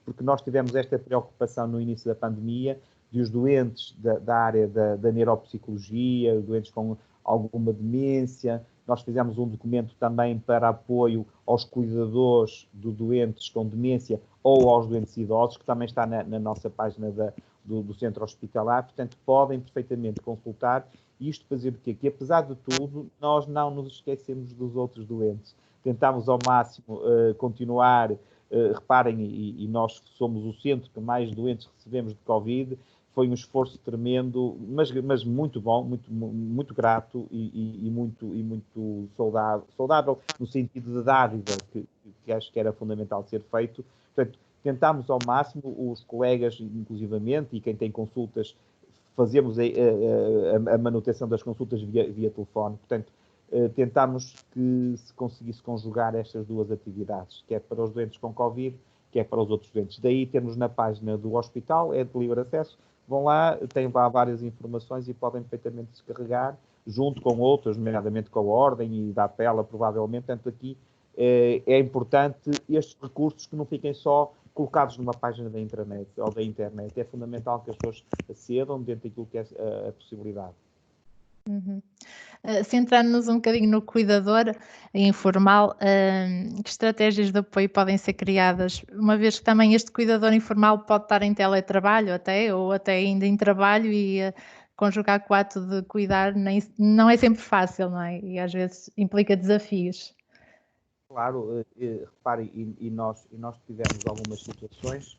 porque nós tivemos esta preocupação no início da pandemia de os doentes da área da neuropsicologia, doentes com alguma demência. Nós fizemos um documento também para apoio aos cuidadores de doentes com demência ou aos doentes idosos, que também está na nossa página do Centro Hospitalar. Portanto, podem perfeitamente consultar. E isto fazer o quê? Que, apesar de tudo, nós não nos esquecemos dos outros doentes. Tentamos ao máximo continuar. Reparem, e nós somos o centro que mais doentes recebemos de Covid. Foi um esforço tremendo, mas muito bom, muito grato e muito saudável no sentido de dádiva, que acho que era fundamental ser feito. Portanto, tentámos ao máximo, os colegas, inclusivamente, e quem tem consultas, fazemos a manutenção das consultas via telefone. Portanto, tentámos que se conseguisse conjugar estas duas atividades, quer para os doentes com Covid, quer para os outros doentes. Daí temos na página do hospital, é de livre acesso, vão lá, têm lá várias informações e podem perfeitamente descarregar, junto com outras, nomeadamente com a Ordem e da APELA, provavelmente. Portanto, aqui é importante estes recursos que não fiquem só colocados numa página da intranet ou da internet. É fundamental que as pessoas acedam dentro daquilo que é a possibilidade. Uhum. Centrando-nos um bocadinho no cuidador informal, que estratégias de apoio podem ser criadas, uma vez que também este cuidador informal pode estar em teletrabalho ou até ainda em trabalho e conjugar com o ato de cuidar não é sempre fácil, não é? E às vezes implica desafios. Claro, reparem, e nós tivemos algumas situações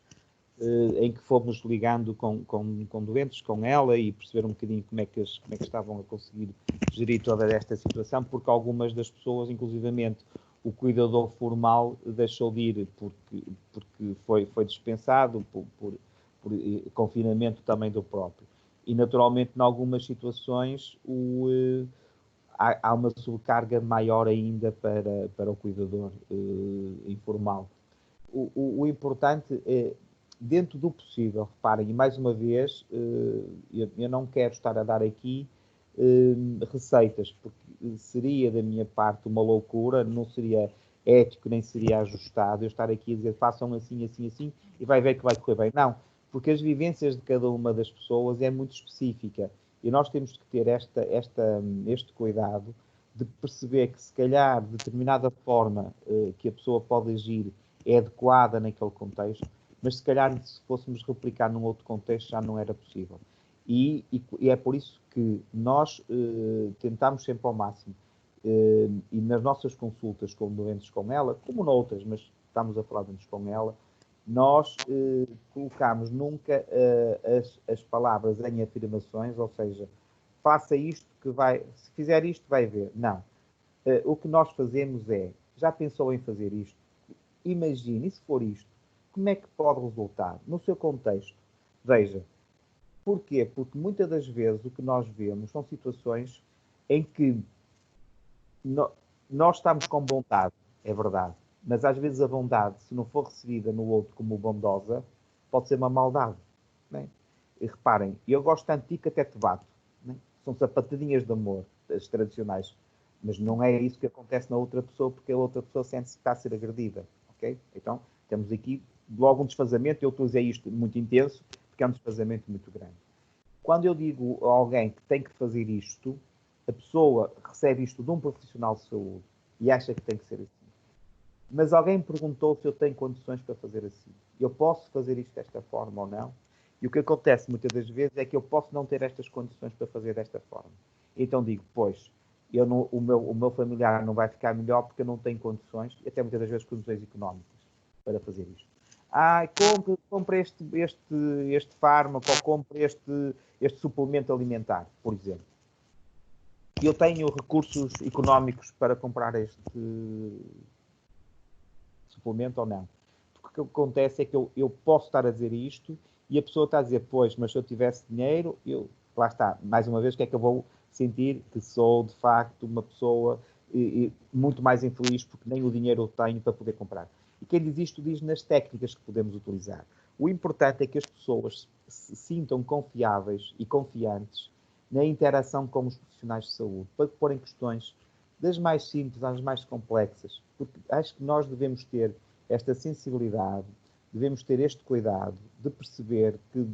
em que fomos ligando com doentes, com ela, e perceber um bocadinho como é que estavam a conseguir gerir toda esta situação, porque algumas das pessoas, inclusivamente, o cuidador formal deixou de ir porque foi dispensado por confinamento também do próprio. E, naturalmente, em algumas situações, há uma sobrecarga maior ainda para o cuidador informal. O importante é, dentro do possível, reparem, e mais uma vez, eu não quero estar a dar aqui receitas, porque seria da minha parte uma loucura, não seria ético, nem seria ajustado eu estar aqui a dizer façam assim, assim, assim, e vai ver que vai correr bem. Não, porque as vivências de cada uma das pessoas é muito específica, e nós temos que ter este cuidado de perceber que, se calhar, determinada forma que a pessoa pode agir é adequada naquele contexto, mas se calhar se fôssemos replicar num outro contexto já não era possível. E é por isso que nós tentamos sempre ao máximo, e nas nossas consultas com doentes com ela, como noutras, mas estamos a falar de doentes com ela, nós colocamos nunca as palavras em afirmações, ou seja, faça isto que vai, se fizer isto vai ver. Não. O que nós fazemos é, já pensou em fazer isto? Imagine, e se for isto, como é que pode resultar? No seu contexto, veja, porquê? Porque muitas das vezes o que nós vemos são situações em que nós estamos com bondade, é verdade, mas às vezes a bondade, se não for recebida no outro como bondosa, pode ser uma maldade. Né? E reparem, eu gosto tanto de ti que até te bato. Né? São sapatadinhas de amor, as tradicionais. Mas não é isso que acontece na outra pessoa, porque a outra pessoa sente-se que está a ser agredida. Okay? Então, temos aqui logo um desfazamento. Eu utilizei isto muito intenso, porque é um desfazamento muito grande. Quando eu digo a alguém que tem que fazer isto, a pessoa recebe isto de um profissional de saúde e acha que tem que ser assim. Mas alguém me perguntou se eu tenho condições para fazer assim. Eu posso fazer isto desta forma ou não? E o que acontece muitas das vezes é que eu posso não ter estas condições para fazer desta forma. Então digo, pois, o meu familiar não vai ficar melhor porque eu não tenho condições, e até muitas das vezes condições económicas, para fazer isto. Compre este fármaco ou compre este suplemento alimentar, por exemplo. Eu tenho recursos económicos para comprar este suplemento ou não? Porque o que acontece é que eu posso estar a dizer isto e a pessoa está a dizer, pois, mas se eu tivesse dinheiro, lá está, mais uma vez, o que é que eu vou sentir? Que sou, de facto, uma pessoa muito mais infeliz porque nem o dinheiro eu tenho para poder comprar. E quem diz isto diz nas técnicas que podemos utilizar. O importante é que as pessoas se sintam confiáveis e confiantes na interação com os profissionais de saúde, para porem questões das mais simples às mais complexas, porque acho que nós devemos ter esta sensibilidade, devemos ter este cuidado de perceber que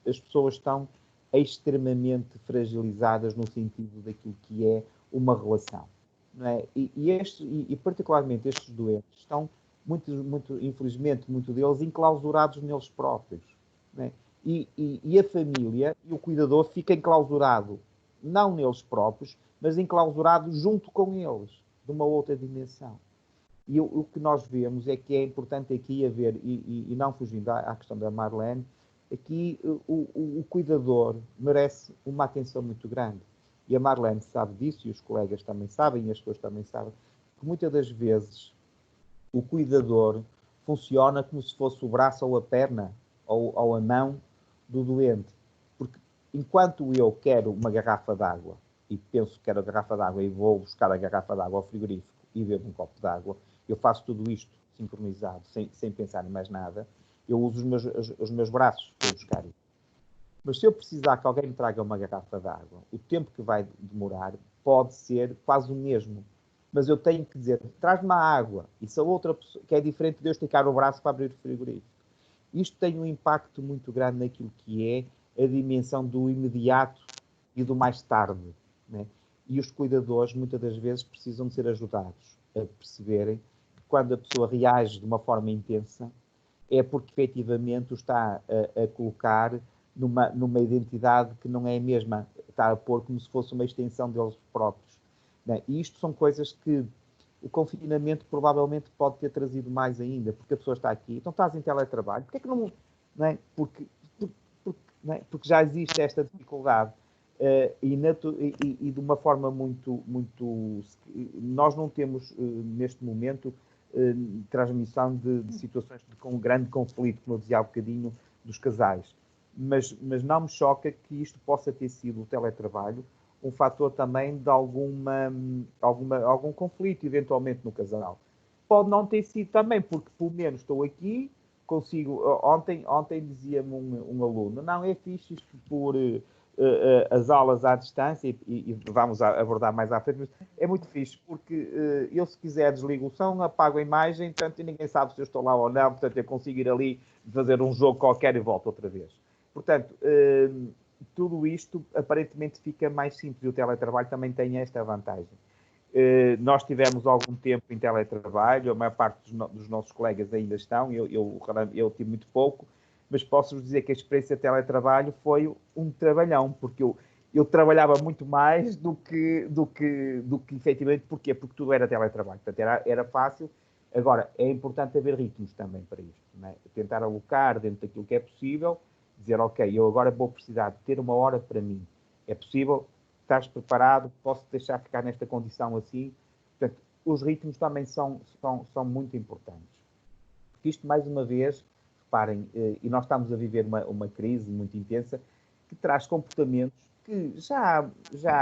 as pessoas estão extremamente fragilizadas no sentido daquilo que é uma relação. Não é? E particularmente estes doentes estão, infelizmente, muito deles enclausurados neles próprios. Não é? E a família e o cuidador fica enclausurado, não neles próprios, mas enclausurado junto com eles, de uma outra dimensão. E o que nós vemos é que é importante aqui haver, e não fugindo à questão da Marlene, aqui o cuidador merece uma atenção muito grande. E a Marlene sabe disso, e os colegas também sabem, e as pessoas também sabem, que muitas das vezes o cuidador funciona como se fosse o braço ou a perna, ou a mão do doente. Porque enquanto eu quero uma garrafa d'água, e penso que quero a garrafa d'água e vou buscar a garrafa d'água ao frigorífico e bebo um copo d'água, eu faço tudo isto sincronizado, sem pensar em mais nada, eu uso os meus braços para buscar isso. Mas se eu precisar que alguém me traga uma garrafa d'água, o tempo que vai demorar pode ser quase o mesmo. Mas eu tenho que dizer, traz-me a água. E se a outra pessoa, que é diferente de eu esticar o braço para abrir o frigorífico. Isto tem um impacto muito grande naquilo que é a dimensão do imediato e do mais tarde. Né? E os cuidadores, muitas das vezes, precisam de ser ajudados a perceberem que quando a pessoa reage de uma forma intensa, é porque efetivamente o está a colocar numa identidade que não é a mesma, está a pôr como se fosse uma extensão deles próprios. Né? E isto são coisas que o confinamento provavelmente pode ter trazido mais ainda, porque a pessoa está aqui, então estás em teletrabalho, porque é que não... Né? Porque já existe esta dificuldade e de uma forma muito... Nós não temos, neste momento, transmissão de situações com grande conflito, como eu dizia há bocadinho, dos casais. Mas não me choca que isto possa ter sido o teletrabalho um fator também de algum conflito, eventualmente, no casal. Pode não ter sido também, porque pelo menos estou aqui, consigo... Ontem dizia-me um aluno, não, é fixe isto por as aulas à distância, e vamos abordar mais à frente, mas é muito fixe, porque eu, se quiser, desligo o som, apago a imagem, portanto, ninguém sabe se eu estou lá ou não, portanto, eu consigo ir ali, fazer um jogo qualquer e volto outra vez. Portanto, tudo isto aparentemente fica mais simples e o teletrabalho também tem esta vantagem. Nós tivemos algum tempo em teletrabalho, a maior parte dos nossos colegas ainda estão, eu tive muito pouco, mas posso-vos dizer que a experiência de teletrabalho foi um trabalhão, porque eu trabalhava muito mais do que efetivamente. Porquê? Porque tudo era teletrabalho, portanto era fácil. Agora, é importante haver ritmos também para isto, não é? Tentar alocar dentro daquilo que é possível, dizer, ok, eu agora vou precisar de ter uma hora para mim. É possível? estás preparado, posso deixar ficar nesta condição assim. Portanto, os ritmos também são muito importantes. Porque isto, mais uma vez, reparem, e nós estamos a viver uma crise muito intensa, que traz comportamentos que já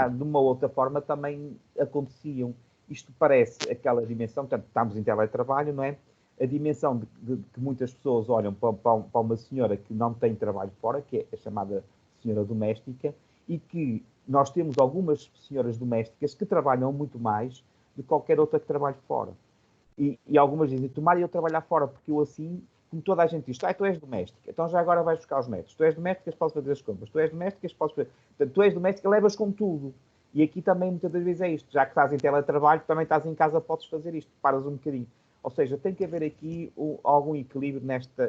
de uma outra forma também aconteciam. Isto parece aquela dimensão, portanto, estamos em teletrabalho, não é? A dimensão de que muitas pessoas olham para uma senhora que não tem trabalho fora, que é a chamada senhora doméstica, e que nós temos algumas senhoras domésticas que trabalham muito mais do que qualquer outra que trabalhe fora. E algumas dizem, tomara eu trabalhar fora, porque eu assim, como toda a gente diz, tu és doméstica, então já agora vais buscar os netos. Tu és doméstica, podes fazer as compras. Tu és doméstica, podes fazer... Portanto, tu és doméstica, levas com tudo. E aqui também muitas das vezes é isto. Já que estás em teletrabalho, também estás em casa, podes fazer isto. Paras um bocadinho. Ou seja, tem que haver aqui algum equilíbrio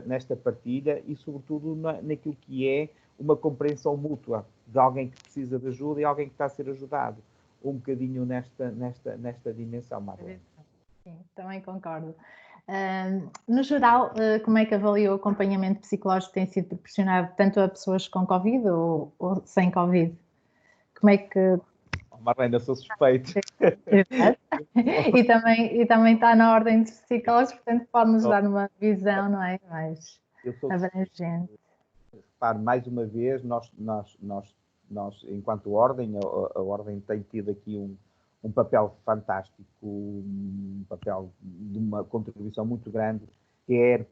nesta partilha e, sobretudo, naquilo que é uma compreensão mútua de alguém que precisa de ajuda e alguém que está a ser ajudado. Um bocadinho nesta dimensão, Marlene. Sim, também concordo. No geral, como é que avalia o acompanhamento psicológico que tem sido proporcionado tanto a pessoas com Covid ou sem Covid? Como é que... Marlene, eu sou suspeito. E também está na ordem dos psicólogos, portanto pode-nos dar uma visão, não é? Mais abrangente. Repare, mais uma vez, nós enquanto ordem, a ordem tem tido aqui um papel fantástico, um papel de uma contribuição muito grande, quer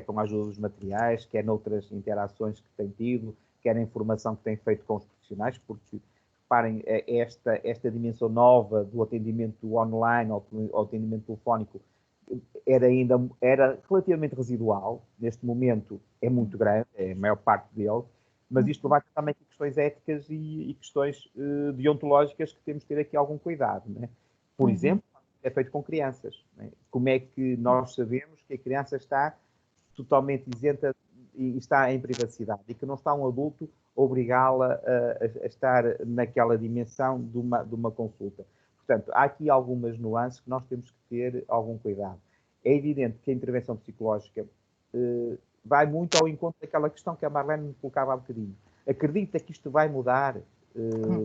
com a ajuda dos materiais, quer noutras interações que tem tido, quer a informação que tem feito com os profissionais, porque, reparem, esta dimensão nova do atendimento online, ou atendimento telefónico, era relativamente residual. Neste momento é muito grande, é a maior parte dele, mas isto leva também a questões éticas e questões deontológicas que temos de ter aqui algum cuidado, né? Por exemplo, é feito com crianças, né? Como é que nós sabemos que a criança está totalmente isenta e está em privacidade e que não está um adulto a obrigá-la a estar naquela dimensão de uma consulta? Portanto, há aqui algumas nuances que nós temos que ter algum cuidado. É evidente que a intervenção psicológica vai muito ao encontro daquela questão que a Marlene me colocava há bocadinho. Acredita que isto vai mudar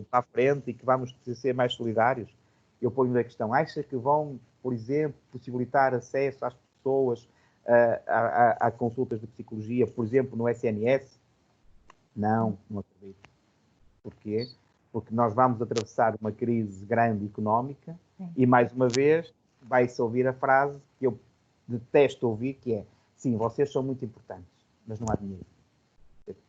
para a frente e que vamos ser mais solidários? Eu ponho a questão, acha que vão, por exemplo, possibilitar acesso às pessoas a consultas de psicologia, por exemplo, no SNS? Não acredito. Porquê? Porque nós vamos atravessar uma crise grande económica e, mais uma vez, vai-se ouvir a frase que eu detesto ouvir, que é, sim, vocês são muito importantes, mas não há dinheiro.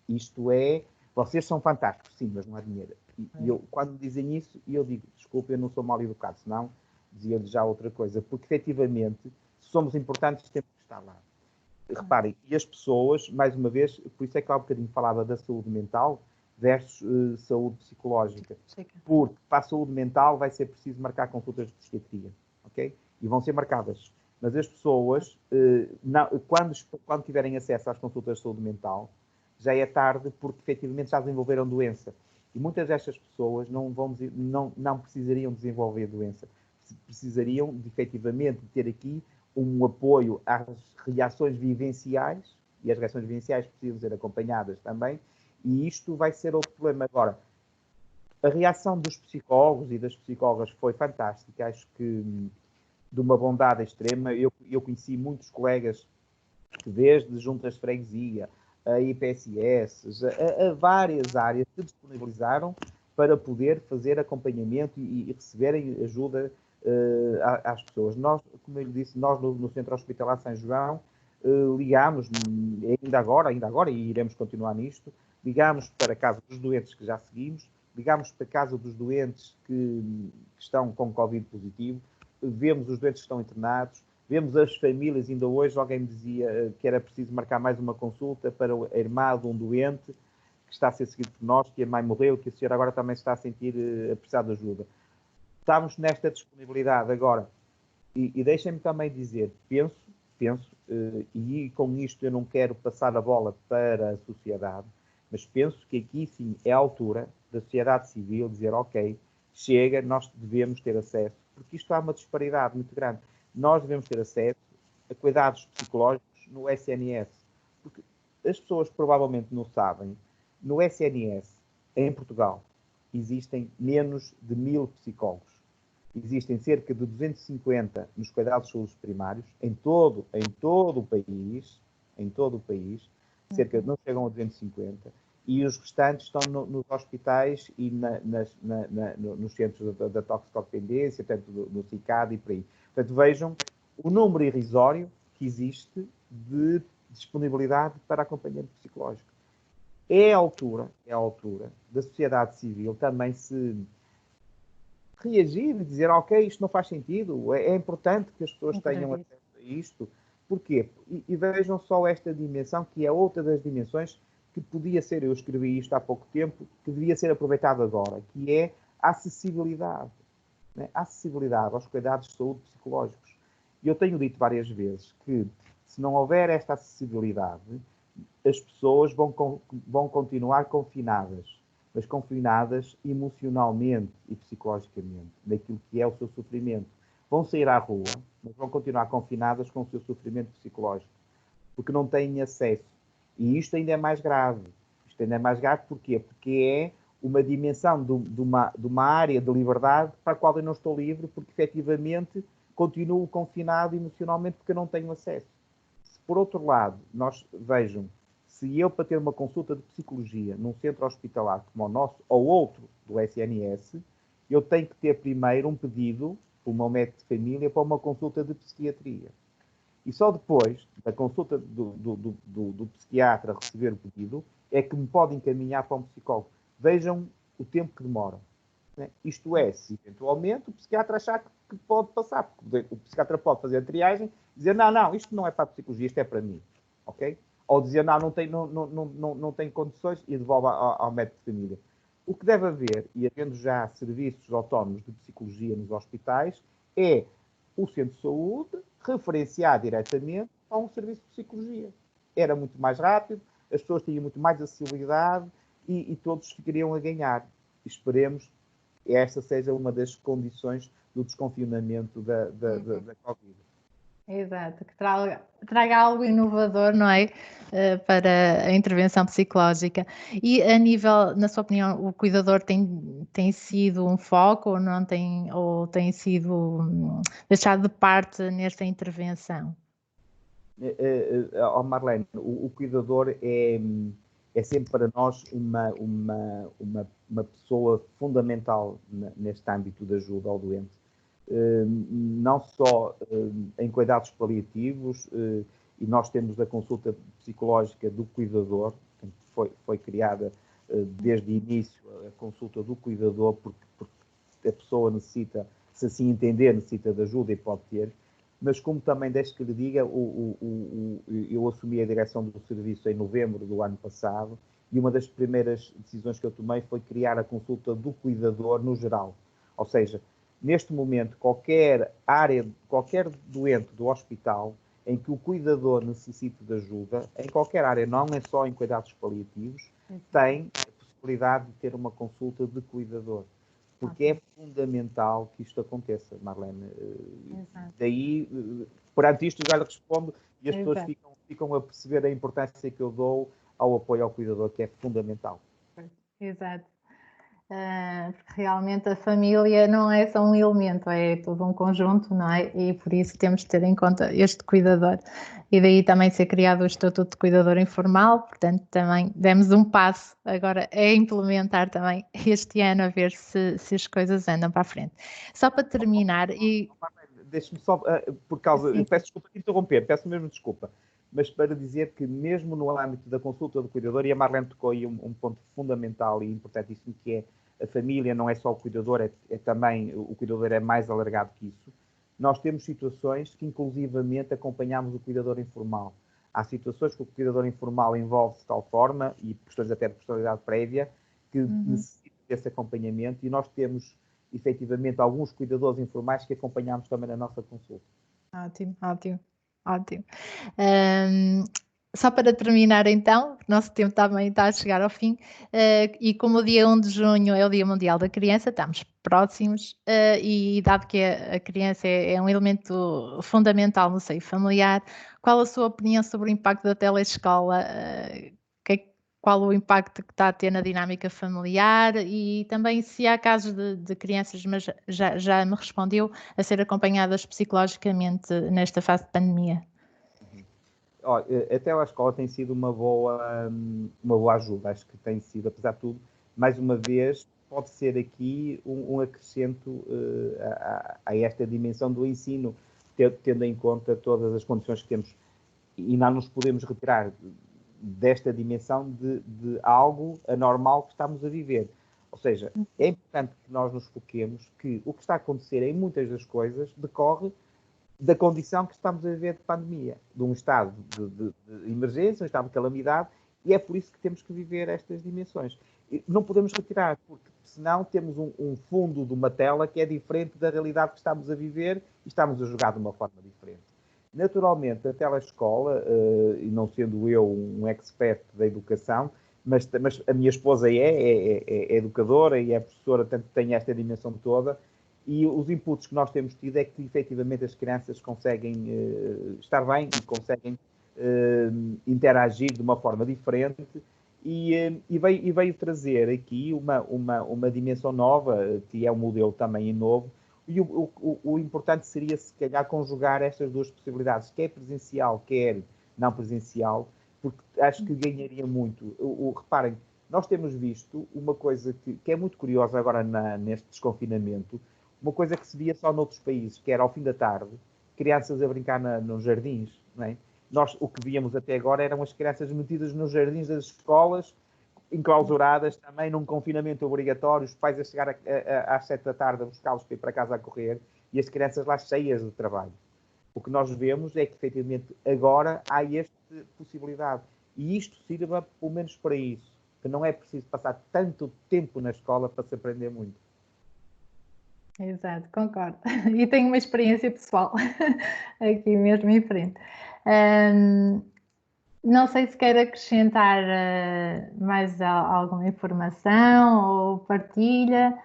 Isto é, vocês são fantásticos, sim, mas não há dinheiro. E eu, quando dizem isso, eu digo, desculpa, eu não sou mal educado, senão dizia-lhe já outra coisa, porque, efetivamente, se somos importantes, temos que estar lá. Reparem, e as pessoas, mais uma vez, por isso é que há um bocadinho falava da saúde mental versus saúde psicológica. Porque para a saúde mental vai ser preciso marcar consultas de psiquiatria, ok? E vão ser marcadas. Mas as pessoas, quando tiverem acesso às consultas de saúde mental, já é tarde porque efetivamente já desenvolveram doença. E muitas destas pessoas não precisariam desenvolver doença. Precisariam de efetivamente ter aqui um apoio às reações vivenciais, e as reações vivenciais precisam ser acompanhadas também, e isto vai ser outro problema. Agora, a reação dos psicólogos e das psicólogas foi fantástica, acho que de uma bondade extrema. Eu conheci muitos colegas que, desde juntas de freguesia, a IPSS, a várias áreas, se disponibilizaram para poder fazer acompanhamento e receberem ajuda às pessoas. Nós, como eu lhe disse, nós no Centro Hospitalar São João ligámos, ainda agora, e iremos continuar nisto, ligámos para a casa dos doentes que já seguimos, ligámos para a casa dos doentes que estão com Covid positivo, vemos os doentes que estão internados, vemos as famílias. Ainda hoje alguém me dizia que era preciso marcar mais uma consulta para a irmã de um doente que está a ser seguido por nós, que a mãe morreu, que a senhora agora também se está a sentir a precisar de ajuda. Estamos nesta disponibilidade agora. E deixem-me também dizer, penso, e com isto eu não quero passar a bola para a sociedade, mas penso que aqui sim é a altura da sociedade civil dizer, ok, chega, nós devemos ter acesso, porque isto há uma disparidade muito grande. Nós devemos ter acesso a cuidados psicológicos no SNS, porque as pessoas provavelmente não sabem, no SNS, em Portugal, existem menos de 1000 psicólogos. Existem cerca de 250 nos cuidados de saúde primários, em todo o país, cerca de não chegam a 250, e os restantes estão nos hospitais e nos centros da toxicodependência, portanto, no CICAD e por aí. Portanto, vejam o número irrisório que existe de disponibilidade para acompanhamento psicológico. É a altura da sociedade civil também se reagir e dizer, ok, isto não faz sentido, é importante que as pessoas tenham acesso a isto. Porquê? E vejam só esta dimensão, que é outra das dimensões que podia ser, eu escrevi isto há pouco tempo, que devia ser aproveitado agora, que é a acessibilidade. Né? A acessibilidade aos cuidados de saúde psicológicos. E eu tenho dito várias vezes que, se não houver esta acessibilidade, as pessoas vão continuar confinadas, mas confinadas emocionalmente e psicologicamente, naquilo que é o seu sofrimento. Vão sair à rua, mas vão continuar confinadas com o seu sofrimento psicológico, porque não têm acesso. E isto ainda é mais grave. Isto ainda é mais grave porquê? Porque é uma dimensão de uma área de liberdade para a qual eu não estou livre, porque efetivamente continuo confinado emocionalmente porque eu não tenho acesso. Se, por outro lado, vejam, se eu, para ter uma consulta de psicologia num centro hospitalar como o nosso, ou outro do SNS, eu tenho que ter primeiro um pedido por um médico de família para uma consulta de psiquiatria. E só depois da consulta do psiquiatra receber o pedido é que me pode encaminhar para um psicólogo. Vejam o tempo que demora. Né? Isto é, se eventualmente o psiquiatra achar que pode passar. Porque o psiquiatra pode fazer a triagem e dizer, não, isto não é para a psicologia, isto é para mim. Ok? Ou dizer, não tem condições e devolve ao médico de família. O que deve haver, e havendo já serviços autónomos de psicologia nos hospitais, é o centro de saúde referenciar diretamente a um serviço de psicologia. Era muito mais rápido, as pessoas tinham muito mais acessibilidade e todos ficariam a ganhar. Esperemos que esta seja uma das condições do desconfinamento da Covid. Exato, que traga algo inovador, não é? Para a intervenção psicológica. E a nível, na sua opinião, o cuidador tem sido um foco ou tem sido deixado de parte nesta intervenção? Marlene, o cuidador é sempre para nós uma pessoa fundamental neste âmbito de ajuda ao doente. Não só em cuidados paliativos, e nós temos a consulta psicológica do cuidador, foi criada desde o início a consulta do cuidador, porque a pessoa necessita, se assim entender, necessita de ajuda e pode ter, mas como também, deixe que lhe diga, eu assumi a direção do serviço em novembro do ano passado, e uma das primeiras decisões que eu tomei foi criar a consulta do cuidador no geral, ou seja, neste momento, qualquer doente do hospital em que o cuidador necessite de ajuda, em qualquer área, não é só em cuidados paliativos, tem a possibilidade de ter uma consulta de cuidador. Porque é fundamental que isto aconteça, Marlene. Daí, perante isto, já lhe respondo e as pessoas ficam a perceber a importância que eu dou ao apoio ao cuidador, que é fundamental. Exato. Porque realmente a família não é só um elemento, é todo um conjunto, não é? E por isso temos de ter em conta este cuidador. E daí também ser criado o Estatuto de Cuidador Informal, portanto também demos um passo, agora é implementar também este ano, a ver se as coisas andam para a frente. Só para terminar e... Deixe-me só, por causa, peço desculpa de interromper, peço mesmo desculpa, mas para dizer que mesmo no âmbito da consulta do cuidador, e a Marlene tocou aí um ponto fundamental e importantíssimo, que é a família, não é só o cuidador, é também, o cuidador é mais alargado que isso. Nós temos situações que inclusivamente acompanhamos o cuidador informal. Há situações que o cuidador informal envolve-se de tal forma, e questões até de personalidade prévia, que necessita desse acompanhamento, e nós temos efetivamente alguns cuidadores informais que acompanhamos também na nossa consulta. Ótimo. Só para terminar então, o nosso tempo também está a chegar ao fim, e como o dia 1 de junho é o Dia Mundial da Criança, estamos próximos, e dado que a criança é um elemento fundamental no seio familiar, qual a sua opinião sobre o impacto da telescola? qual o impacto que está a ter na dinâmica familiar e também se há casos de crianças, mas já me respondeu, a ser acompanhadas psicologicamente nesta fase de pandemia. Olha, até a escola tem sido uma boa ajuda. Acho que tem sido, apesar de tudo, mais uma vez, pode ser aqui um acrescento a esta dimensão do ensino, tendo em conta todas as condições que temos. E não nos podemos retirar desta dimensão de algo anormal que estamos a viver. Ou seja, é importante que nós nos foquemos que o que está a acontecer em muitas das coisas decorre da condição que estamos a viver de pandemia, de um estado de emergência, um estado de calamidade, e é por isso que temos que viver estas dimensões. E não podemos retirar, porque senão temos um fundo de uma tela que é diferente da realidade que estamos a viver e estamos a jogar de uma forma diferente. Naturalmente, a telescola, e não sendo eu um expert da educação, mas a minha esposa é educadora e é professora, portanto tem esta dimensão toda, e os inputs que nós temos tido é que efetivamente as crianças conseguem estar bem e conseguem interagir de uma forma diferente e veio trazer aqui uma dimensão nova, que é um modelo também novo, e o importante seria, se calhar, conjugar estas duas possibilidades, quer presencial, quer não presencial, porque acho que ganharia muito. Reparem, nós temos visto uma coisa que é muito curiosa agora neste desconfinamento, uma coisa que se via só noutros países, que era ao fim da tarde, crianças a brincar nos jardins, não é? Nós, o que víamos até agora eram as crianças metidas nos jardins das escolas, enclausuradas também num confinamento obrigatório, os pais a chegar às 7 da tarde a buscá-los para ir para casa a correr e as crianças lá cheias de trabalho. O que nós vemos é que, efetivamente, agora há esta possibilidade. E isto sirva, pelo menos, para isso. Que não é preciso passar tanto tempo na escola para se aprender muito. Exato, concordo. E tenho uma experiência pessoal aqui mesmo em frente. Não sei se quer acrescentar mais alguma informação ou partilha,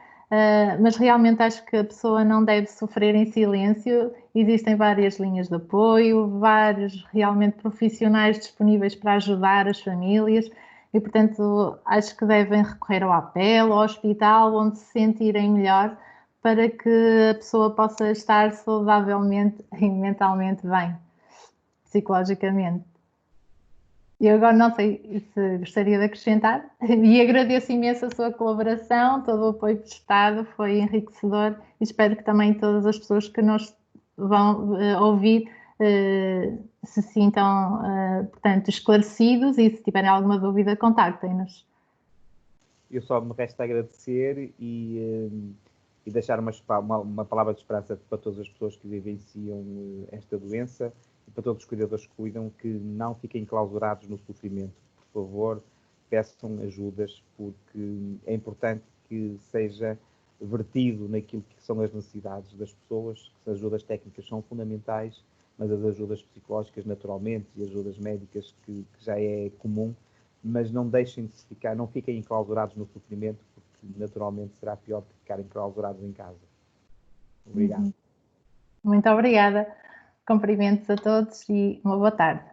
mas realmente acho que a pessoa não deve sofrer em silêncio. Existem várias linhas de apoio, vários realmente profissionais disponíveis para ajudar as famílias e, portanto, acho que devem recorrer ao APEL, ao hospital, onde se sentirem melhor, para que a pessoa possa estar saudavelmente e mentalmente bem, psicologicamente. Eu agora não sei se gostaria de acrescentar e agradeço imenso a sua colaboração, todo o apoio prestado, foi enriquecedor e espero que também todas as pessoas que nos vão ouvir se sintam, portanto, esclarecidos e se tiverem alguma dúvida, contactem-nos. Eu só me resta agradecer e deixar uma palavra de esperança para todas as pessoas que vivenciam esta doença e para todos os cuidadores que cuidam, que não fiquem clausurados no sofrimento. Por favor, peçam ajudas, porque é importante que seja vertido naquilo que são as necessidades das pessoas, que as ajudas técnicas são fundamentais, mas as ajudas psicológicas naturalmente e as ajudas médicas que já é comum, mas não deixem de ficar, não fiquem enclausurados no sofrimento, porque naturalmente será pior que ficarem enclausurados em casa. Obrigado. Muito obrigada. Cumprimentos a todos e uma boa tarde.